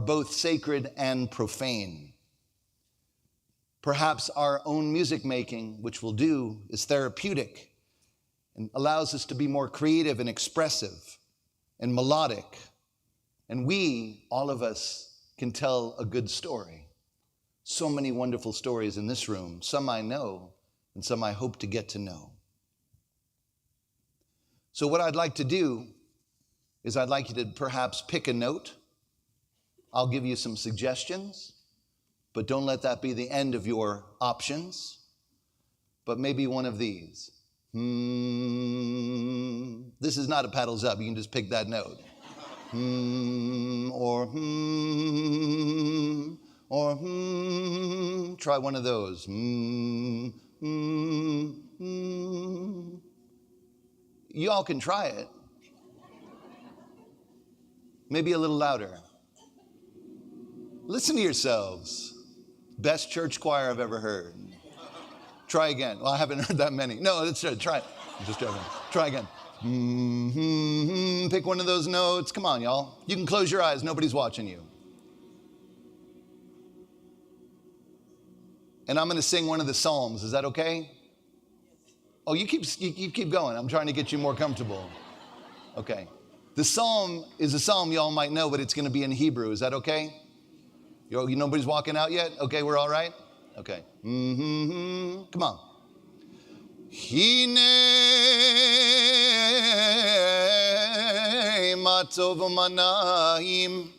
both sacred and profane. Perhaps our own music making, which we'll do, is therapeutic and allows us to be more creative and expressive and melodic. And we, all of us, can tell a good story. So many wonderful stories in this room. Some I know, and some I hope to get to know. So what I'd like to do is I'd like you to perhaps pick a note. I'll give you some suggestions, but don't let that be the end of your options. But maybe one of these. This is not a paddles up. You can just pick that note. Or try one of those. You all can try it. Maybe a little louder. Listen to yourselves. Best church choir I've ever heard. Try again. Well, I haven't heard that many. No, let's try it. I'm just joking. Try again. Pick one of those notes. Come on, y'all. You can close your eyes. Nobody's watching you. And I'm going to sing one of the Psalms. Is that okay? Oh, you keep going. I'm trying to get you more comfortable. Okay. The Psalm is a Psalm y'all might know, but it's going to be in Hebrew. Is that okay? Nobody's walking out yet? Okay, we're all right? Okay. Come on. Hine matov manayim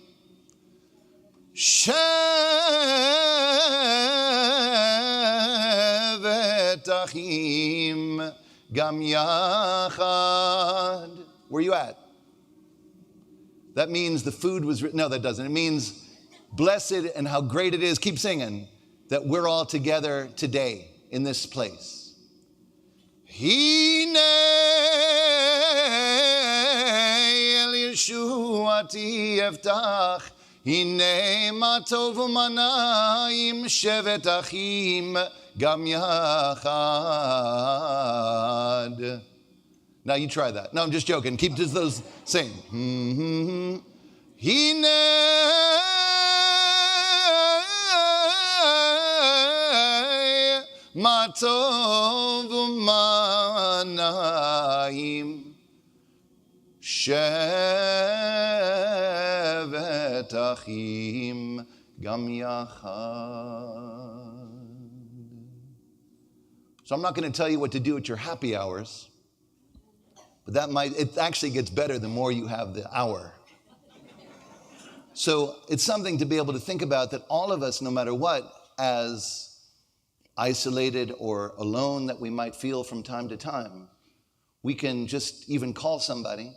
shevet achim gam yachad. Where are you at? That means the food was written. No, that doesn't. It means blessed and how great it is. Keep singing. That we're all together today in this place. Hine el Yeshuati eftach, hine matov manayim shevet achim gam yachad. Now you try that. No, I'm just joking. Keep just those sing. Hine matov manayim shevet achim gam yachad. So I'm not going to tell you what to do at your happy hours, but it actually gets better the more you have the hour. So it's something to be able to think about, that all of us, no matter what, as isolated or alone that we might feel from time to time, we can just even call somebody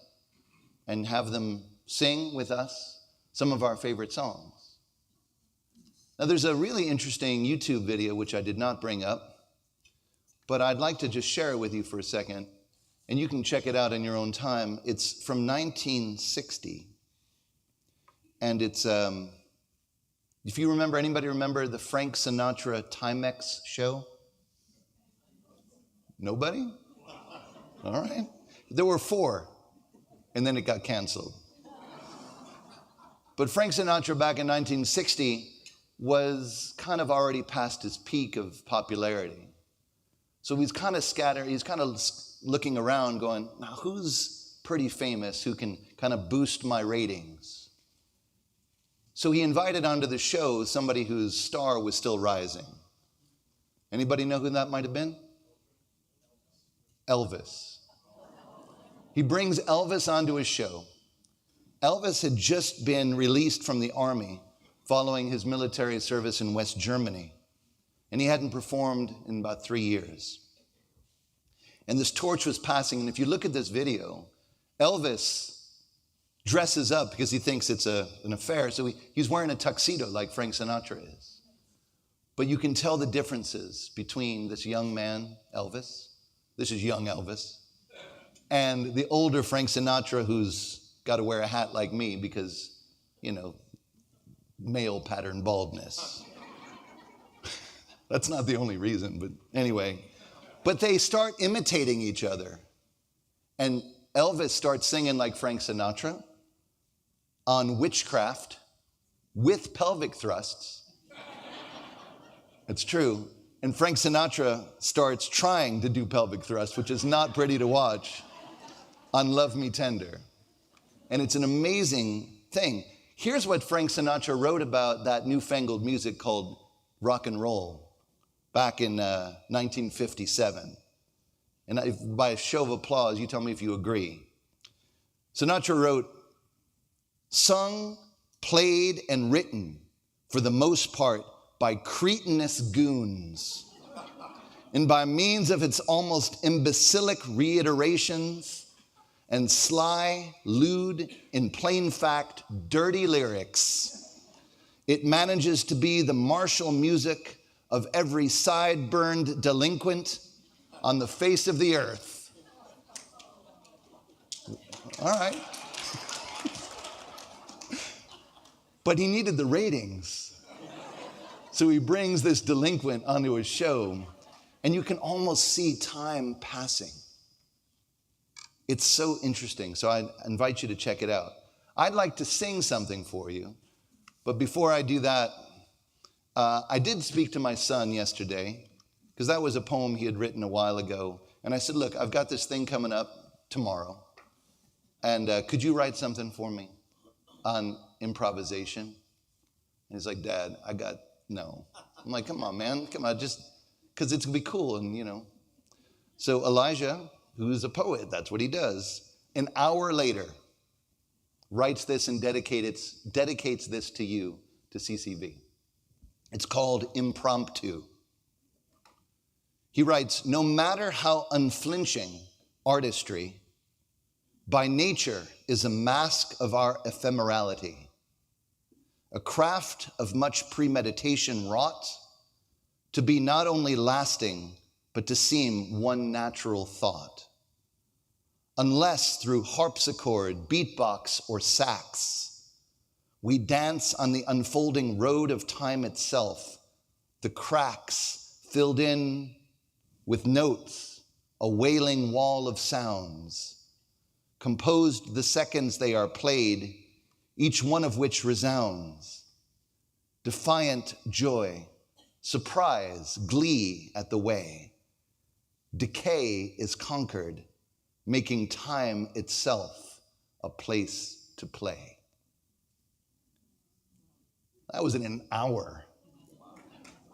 and have them sing with us some of our favorite songs. Now there's a really interesting YouTube video which I did not bring up, but I'd like to just share it with you for a second, and you can check it out in your own time. It's from 1960, and it's if you remember, anybody remember the Frank Sinatra Timex show? Nobody? All right. There were 4, and then it got canceled. But Frank Sinatra back in 1960 was kind of already past his peak of popularity. So he's kind of scattered, he's kind of looking around going, now who's pretty famous who can kind of boost my ratings? So he invited onto the show somebody whose star was still rising. Anybody know who that might have been? Elvis. He brings Elvis onto his show. Elvis had just been released from the army following his military service in West Germany, and he hadn't performed in about 3 years. And this torch was passing, and if you look at this video, Elvis dresses up because he thinks it's an affair, so he's wearing a tuxedo like Frank Sinatra is. But you can tell the differences between this young man, Elvis, this is young Elvis, and the older Frank Sinatra who's got to wear a hat like me because, you know, male pattern baldness. That's not the only reason, but anyway. But they start imitating each other. And Elvis starts singing like Frank Sinatra on witchcraft with pelvic thrusts. It's true. And Frank Sinatra starts trying to do pelvic thrusts, which is not pretty to watch, on Love Me Tender. And it's an amazing thing. Here's what Frank Sinatra wrote about that newfangled music called rock and roll back in 1957. And by a show of applause, you tell me if you agree. Sinatra wrote, sung, played, and written, for the most part, by cretinous goons, and by means of its almost imbecilic reiterations and sly, lewd, in plain fact, dirty lyrics, it manages to be the martial music of every side-burned delinquent on the face of the earth. All right. But he needed the ratings. So he brings this delinquent onto his show, and you can almost see time passing. It's so interesting, so I invite you to check it out. I'd like to sing something for you, but before I do that, I did speak to my son yesterday, because that was a poem he had written a while ago, and I said, look, I've got this thing coming up tomorrow, and could you write something for me on improvisation? And he's like, Dad, no. I'm like, come on, man, come on, just, because it's going to be cool, and you know. So Elijah, who's a poet, that's what he does, an hour later, writes this and dedicates this to you, to CCV. It's called Impromptu. He writes, no matter how unflinching artistry, by nature is a mask of our ephemerality, a craft of much premeditation wrought, to be not only lasting, but to seem one natural thought. Unless through harpsichord, beatbox, or sax, we dance on the unfolding road of time itself, the cracks filled in with notes, a wailing wall of sounds, composed the seconds they are played, each one of which resounds. Defiant joy, surprise, glee at the way. Decay is conquered, making time itself a place to play. That was in an hour.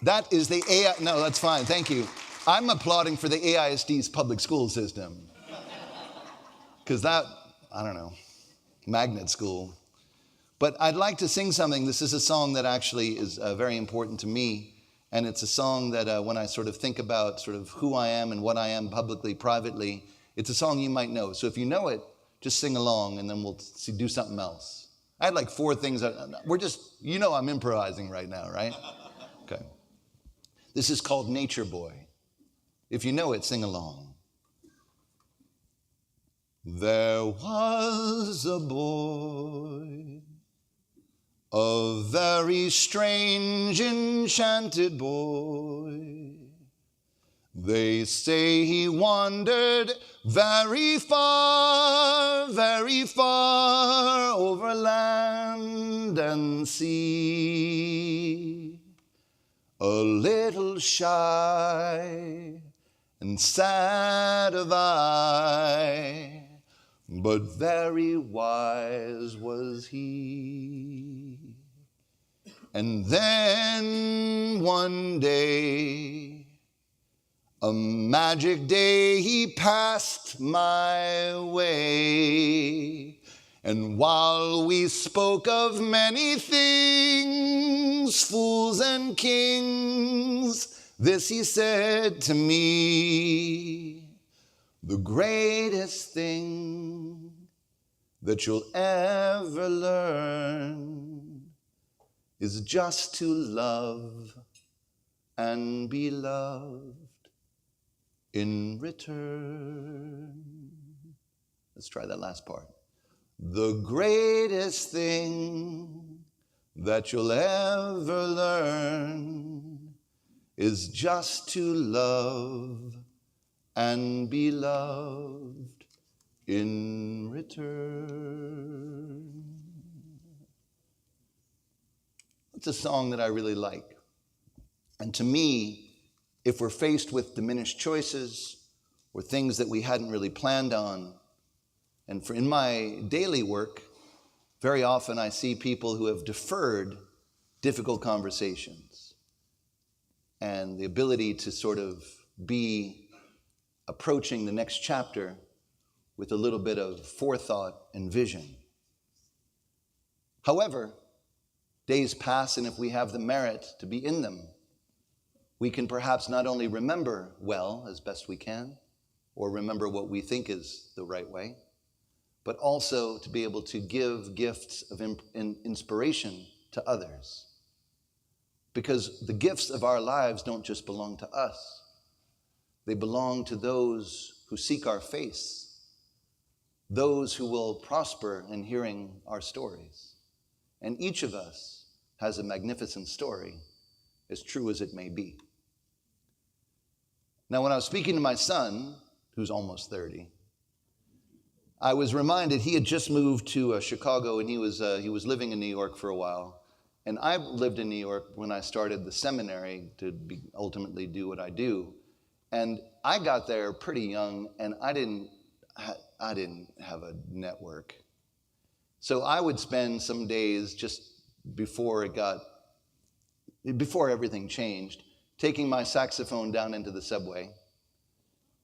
That is the AI, no, that's fine, thank you. I'm applauding for the AISD's public school system. Because that, I don't know, magnet school. But I'd like to sing something. This is a song that actually is very important to me. And it's a song that when I sort of think about sort of who I am and what I am publicly, privately, it's a song you might know. So if you know it, just sing along and then we'll do something else. I had like 4 things. We're just, you know I'm improvising right now, right? Okay. This is called Nature Boy. If you know it, sing along. There was a boy, a very strange, enchanted boy, They say he wandered very far over land and sea, a little shy and sad of eye, but very wise was he. And then one day, a magic day, he passed my way. And while we spoke of many things, fools and kings, this he said to me: the greatest thing that you'll ever learn is just to love and be loved in return. Let's try that last part. The greatest thing that you'll ever learn is just to love and be loved in return. It's a song that I really like. And to me, if we're faced with diminished choices or things that we hadn't really planned on, and in my daily work, very often I see people who have deferred difficult conversations and the ability to sort of be approaching the next chapter with a little bit of forethought and vision. However, days pass, and if we have the merit to be in them, we can perhaps not only remember well as best we can, or remember what we think is the right way, but also to be able to give gifts of inspiration to others. Because the gifts of our lives don't just belong to us. They belong to those who seek our face, those who will prosper in hearing our stories. And each of us has a magnificent story, as true as it may be. Now, when I was speaking to my son, who's almost 30, I was reminded he had just moved to Chicago, and he was living in New York for a while. And I lived in New York when I started the seminary to ultimately do what I do. And I got there pretty young, and I didn't have a network. So I would spend some days just before everything changed, taking my saxophone down into the subway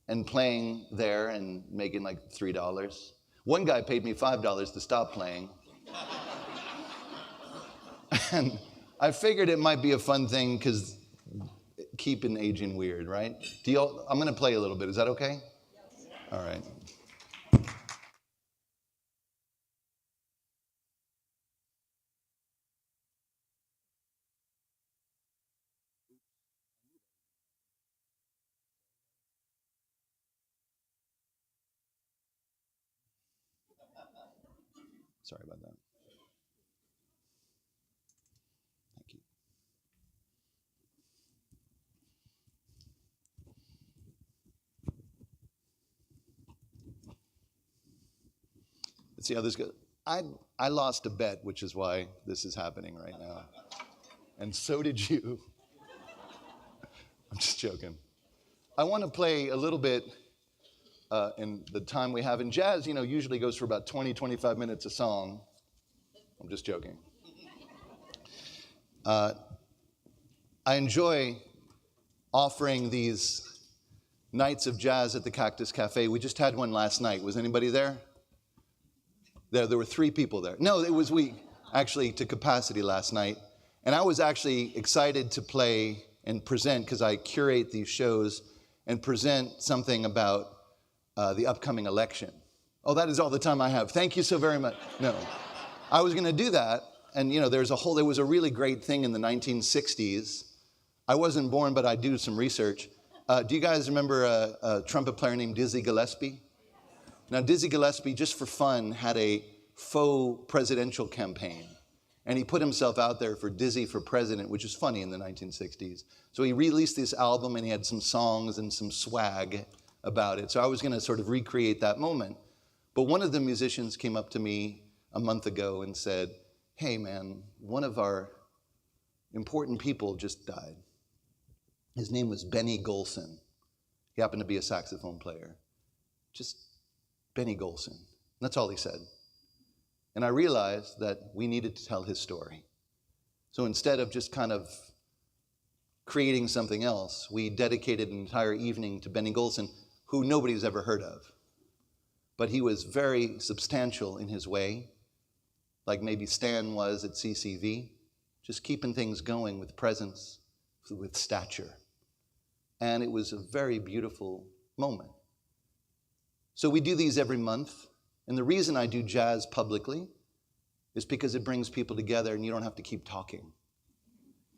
and playing there and making like $3. One guy paid me $5 to stop playing. And I figured it might be a fun thing because keeping aging weird, right? I'm going to play a little bit. Is that okay? All right. Sorry about that. Thank you. Let's see how this goes. I lost a bet, which is why this is happening right now. And so did you. I'm just joking. I want to play a little bit in the time we have. And jazz, usually goes for about 20, 25 minutes a song. I'm just joking. I enjoy offering these nights of jazz at the Cactus Cafe. We just had one last night. Was anybody there? There were 3 people there. No, we actually to capacity last night. And I was actually excited to play and present, because I curate these shows, and present something about the upcoming election. Oh, that is all the time I have. Thank you so very much. No, I was going to do that. And there was a really great thing in the 1960s. I wasn't born, but I do some research. Do you guys remember a trumpet player named Dizzy Gillespie? Now, Dizzy Gillespie, just for fun, had a faux presidential campaign. And he put himself out there for Dizzy for President, which is funny in the 1960s. So he released this album and he had some songs and some swag about it. So I was going to sort of recreate that moment. But one of the musicians came up to me a month ago and said, hey man, one of our important people just died. His name was Benny Golson. He happened to be a saxophone player. Just Benny Golson. That's all he said. And I realized that we needed to tell his story. So instead of just kind of creating something else, we dedicated an entire evening to Benny Golson, who nobody's ever heard of. But he was very substantial in his way, like maybe Stan was at CCV, just keeping things going with presence, with stature. And it was a very beautiful moment. So we do these every month. And the reason I do jazz publicly is because it brings people together and you don't have to keep talking.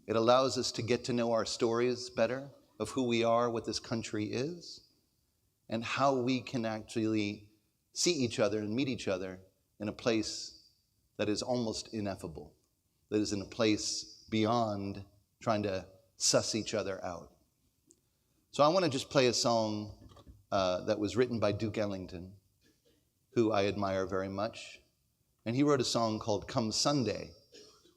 It allows us to get to know our stories better of who we are, what this country is, and how we can actually see each other and meet each other in a place that is almost ineffable, that is in a place beyond trying to suss each other out. So I want to just play a song that was written by Duke Ellington, who I admire very much. And he wrote a song called Come Sunday,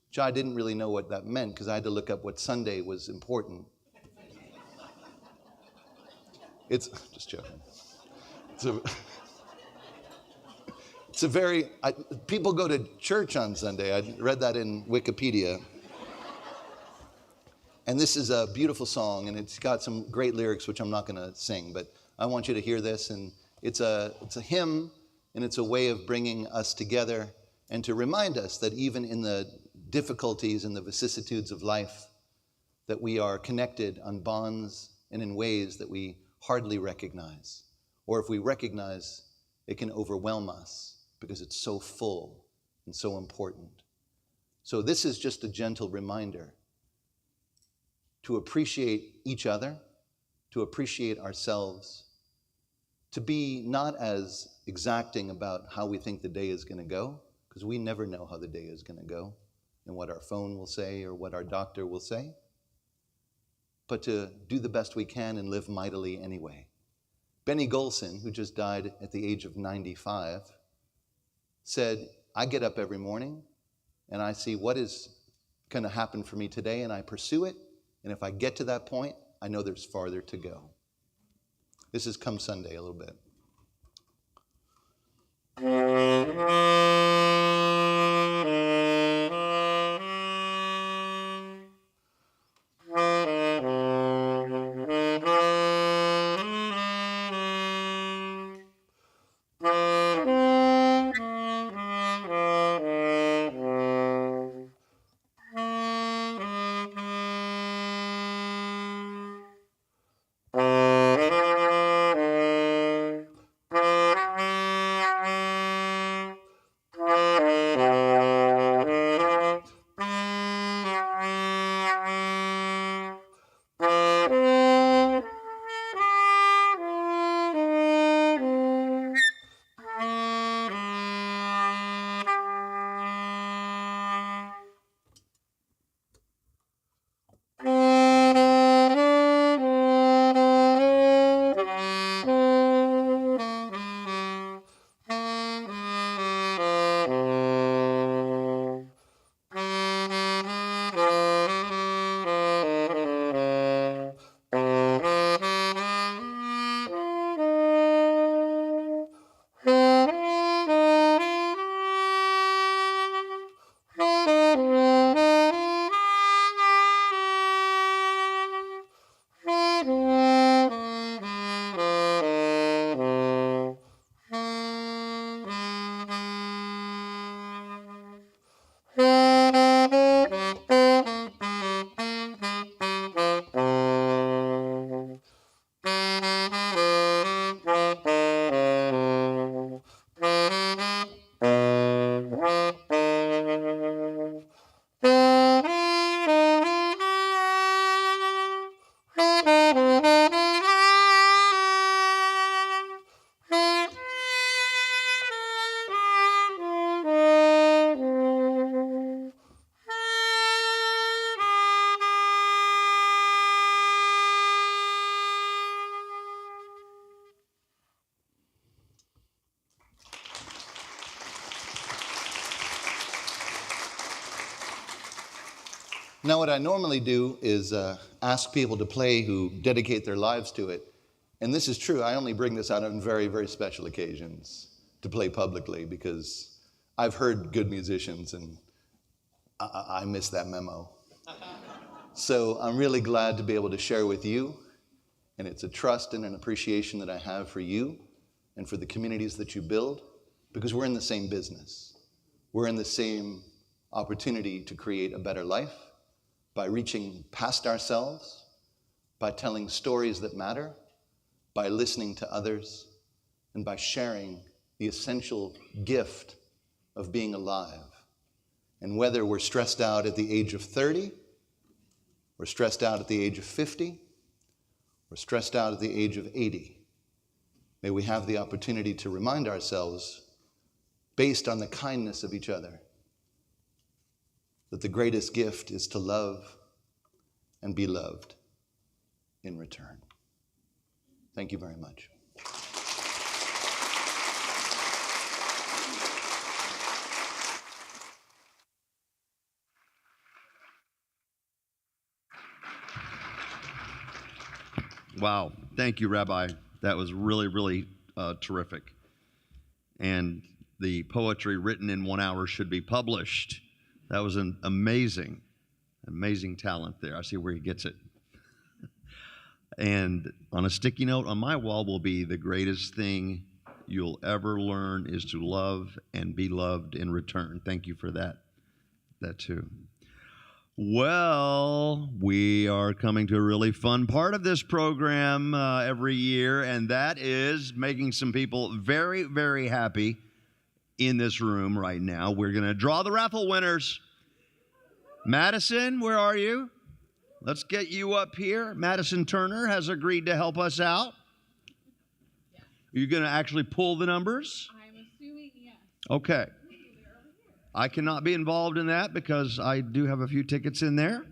which I didn't really know what that meant because I had to look up what Sunday was important. It's, just joking. It's a very, people go to church on Sunday. I read that in Wikipedia. And this is a beautiful song, and it's got some great lyrics, which I'm not going to sing, but I want you to hear this. And it's a hymn, and it's a way of bringing us together and to remind us that even in the difficulties and the vicissitudes of life, that we are connected on bonds and in ways that we hardly recognize. Or if we recognize, it can overwhelm us because it's so full and so important. So this is just a gentle reminder to appreciate each other, to appreciate ourselves, to be not as exacting about how we think the day is going to go, because we never know how the day is going to go and what our phone will say or what our doctor will say, but to do the best we can and live mightily anyway. Benny Golson, who just died at the age of 95, said, I get up every morning and I see what is going to happen for me today and I pursue it. And if I get to that point, I know there's farther to go. This is Come Sunday a little bit. Now, what I normally do is ask people to play who dedicate their lives to it. And this is true. I only bring this out on very, very special occasions to play publicly because I've heard good musicians and I missed that memo. So I'm really glad to be able to share with you. And it's a trust and an appreciation that I have for you and for the communities that you build because we're in the same business. We're in the same opportunity to create a better life by reaching past ourselves, by telling stories that matter, by listening to others, and by sharing the essential gift of being alive. And whether we're stressed out at the age of 30, we're stressed out at the age of 50, we're stressed out at the age of 80, may we have the opportunity to remind ourselves, based on the kindness of each other, that the greatest gift is to love and be loved in return. Thank you very much. Wow. Thank you, Rabbi. That was really, really terrific. And the poetry written in 1 hour should be published. That was an amazing talent there. I see where he gets it. And on a sticky note on my wall will be, the greatest thing you'll ever learn is to love and be loved in return. Thank you for that too. Well, we are coming to a really fun part of this program every year, and that is making some people very, very happy in this room right now. We're going to draw the raffle winners. Madison, where are you? Let's get you up here. Madison Turner has agreed to help us out. Are you going to actually pull the numbers? I'm assuming yes. Okay. I cannot be involved in that because I do have a few tickets in there.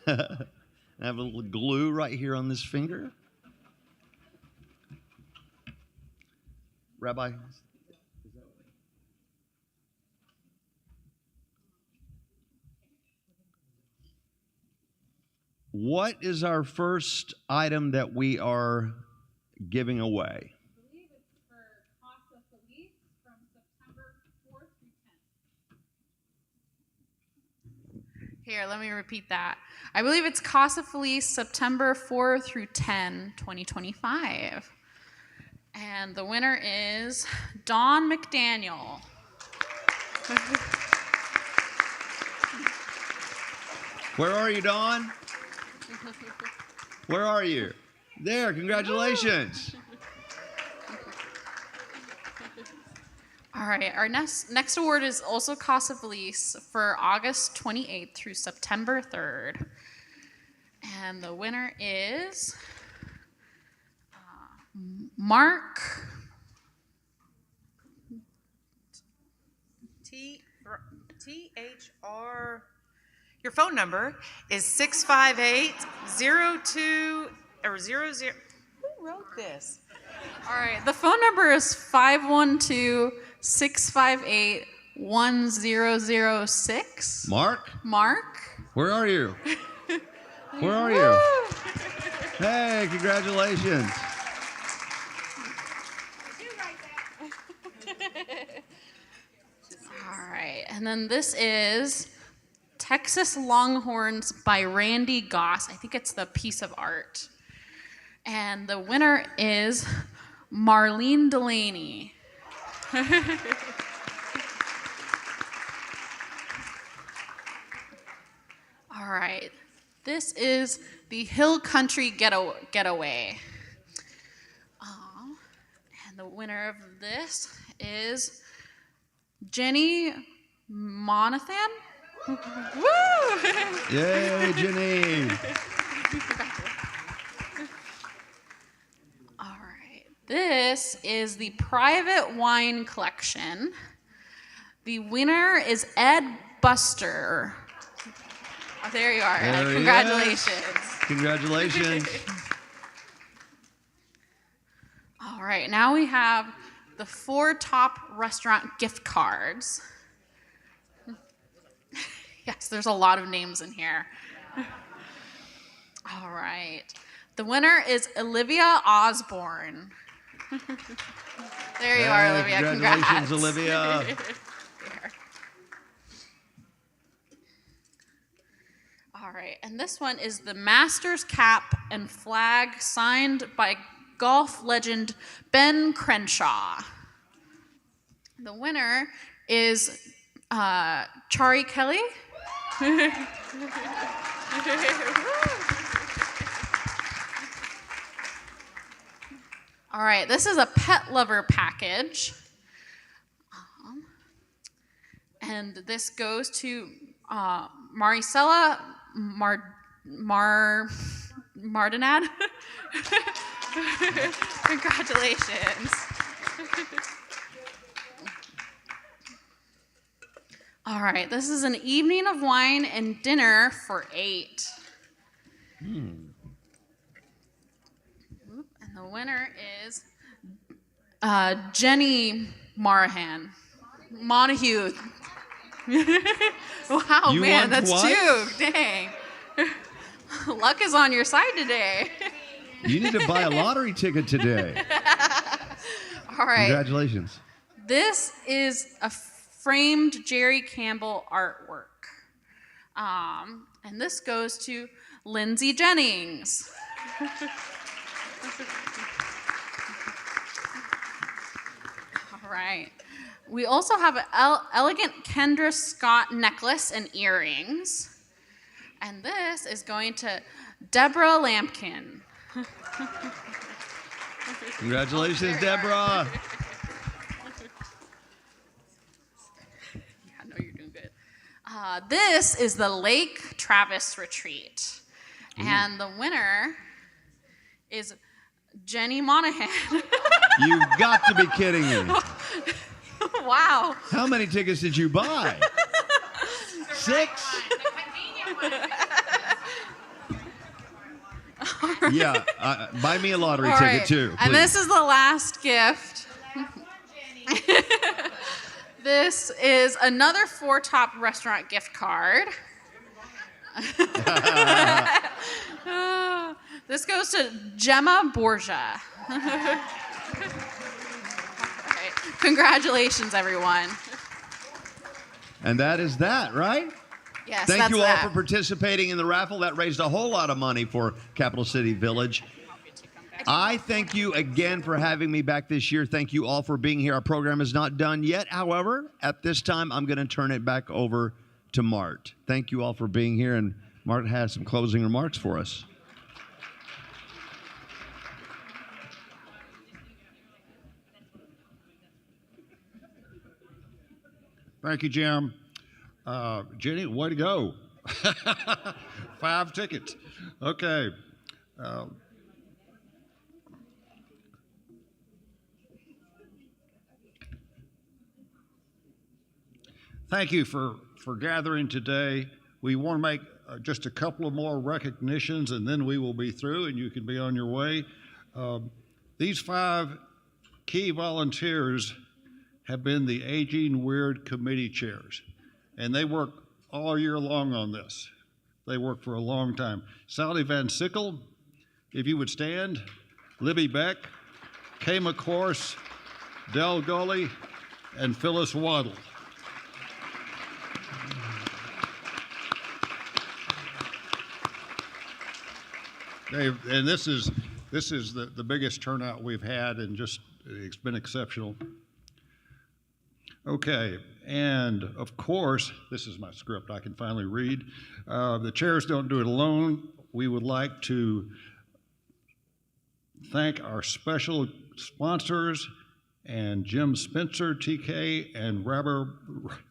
I have a little glue right here on this finger. Rabbi? What is our first item that we are giving away? I believe it's for Casa Feliz from September 4th through 10th. Here, let me repeat that. I believe it's Casa Feliz September 4 through 10, 2025. And the winner is Dawn McDaniel. Where are you, Dawn? Where are you? There, congratulations. All right, our next award is also Casa Feliz for August 28th through September 3rd. And the winner is Mark THR. Your phone number is 658-02 or 00. Who wrote this? All right, the phone number is 512-658-1006. Mark? Mark? Where are you? Where are you? Hey, congratulations. All right, and then this is Texas Longhorns by Randy Goss. I think it's the piece of art. And the winner is Marlene Delaney. All right, this is the Hill Country Getaway. And the winner of this is Jenny Monathan. Woo! Yay, Jenny. All right. This is the private wine collection. The winner is Ed Buster. Oh, there you are, Ed. Congratulations. Congratulations. All right. Now we have the 4 top restaurant gift cards. Yes, there's a lot of names in here. All right. The winner is Olivia Osborne. There you are, Olivia. Congratulations, Congrats. Olivia. Here. All right, and this one is the Masters cap and flag signed by golf legend Ben Crenshaw. The winner is Chari Kelly. All right, this is a pet lover package. And this goes to Maricela Mardinad. Congratulations. All right, this is an evening of wine and dinner for 8. And the winner is Jenny Monaghan. Montague. Wow, You man, won that's twice? 2. Dang. Luck is on your side today. You need to buy a lottery ticket today. All right. Congratulations. This is a framed Jerry Campbell artwork. And this goes to Lindsay Jennings. All right. We also have an elegant Kendra Scott necklace and earrings. And this is going to Deborah Lampkin. Congratulations, Deborah. I know you're doing good. This is the Lake Travis Retreat. And the winner is Jenny Monaghan. You've got to be kidding me. Wow. How many tickets did you buy? 6? Yeah, buy me a lottery All ticket right. too, And please. this is the last gift. This is another 4 Top restaurant gift card. This goes to Gemma Borgia. All right. Congratulations, everyone. And that is that, right? Yes, Thank that's you all that. for participating in the raffle. That raised a whole lot of money for Capital City Village. I thank you again for having me back this year. Thank you all for being here. Our program is not done yet. However, at this time, I'm going to turn it back over to Mart. Thank you all for being here, and Mart has some closing remarks for us. Thank you, Jim. Jenny, way to go. 5 tickets. Okay. Thank you for gathering today. We want to make just a couple of more recognitions, and then we will be through, and you can be on your way. These 5 key volunteers have been the Aging Weird Committee chairs, and they work all year long on this. They work for a long time. Sally Van Sickle, if you would stand, Libby Beck, Kay McCourse, Del Gully, and Phyllis Waddle. And this is the biggest turnout we've had, and just it's been exceptional. Okay, and of course, this is my script I can finally read. The chairs don't do it alone. We would like to thank our special sponsors and Jim Spencer, TK, and Rabbi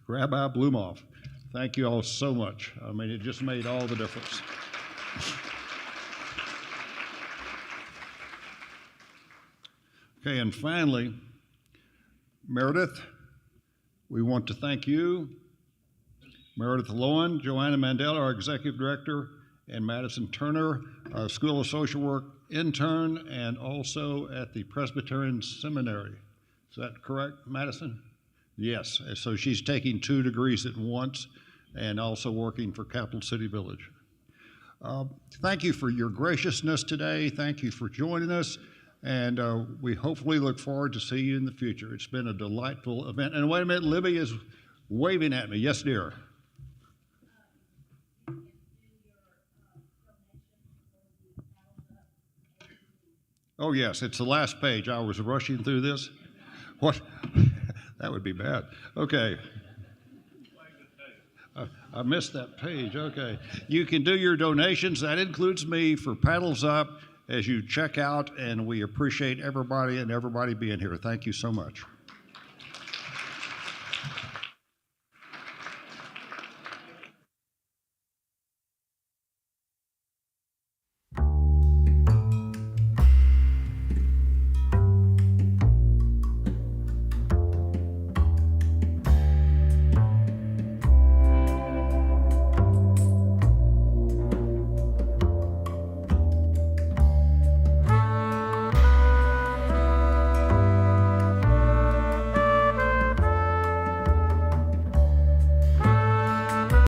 Blumofe. Thank you all so much. I mean, it just made all the difference. Okay, and finally, Meredith, we want to thank you. Meredith Lowen, Joanna Mandela, our Executive Director, and Madison Turner, our School of Social Work intern, and also at the Presbyterian Seminary. Is that correct, Madison? Yes, so she's taking 2 degrees at once, and also working for Capital City Village. Thank you for your graciousness today. Thank you for joining us. And we hopefully look forward to see you in the future. It's been a delightful event. And wait a minute, Libby is waving at me. Yes, dear. Oh, yes, it's the last page. I was rushing through this. What? That would be bad. Okay. I missed that page. Okay. You can do your donations. That includes me for Paddles Up as you check out, and we appreciate everybody and everybody being here. Thank you so much.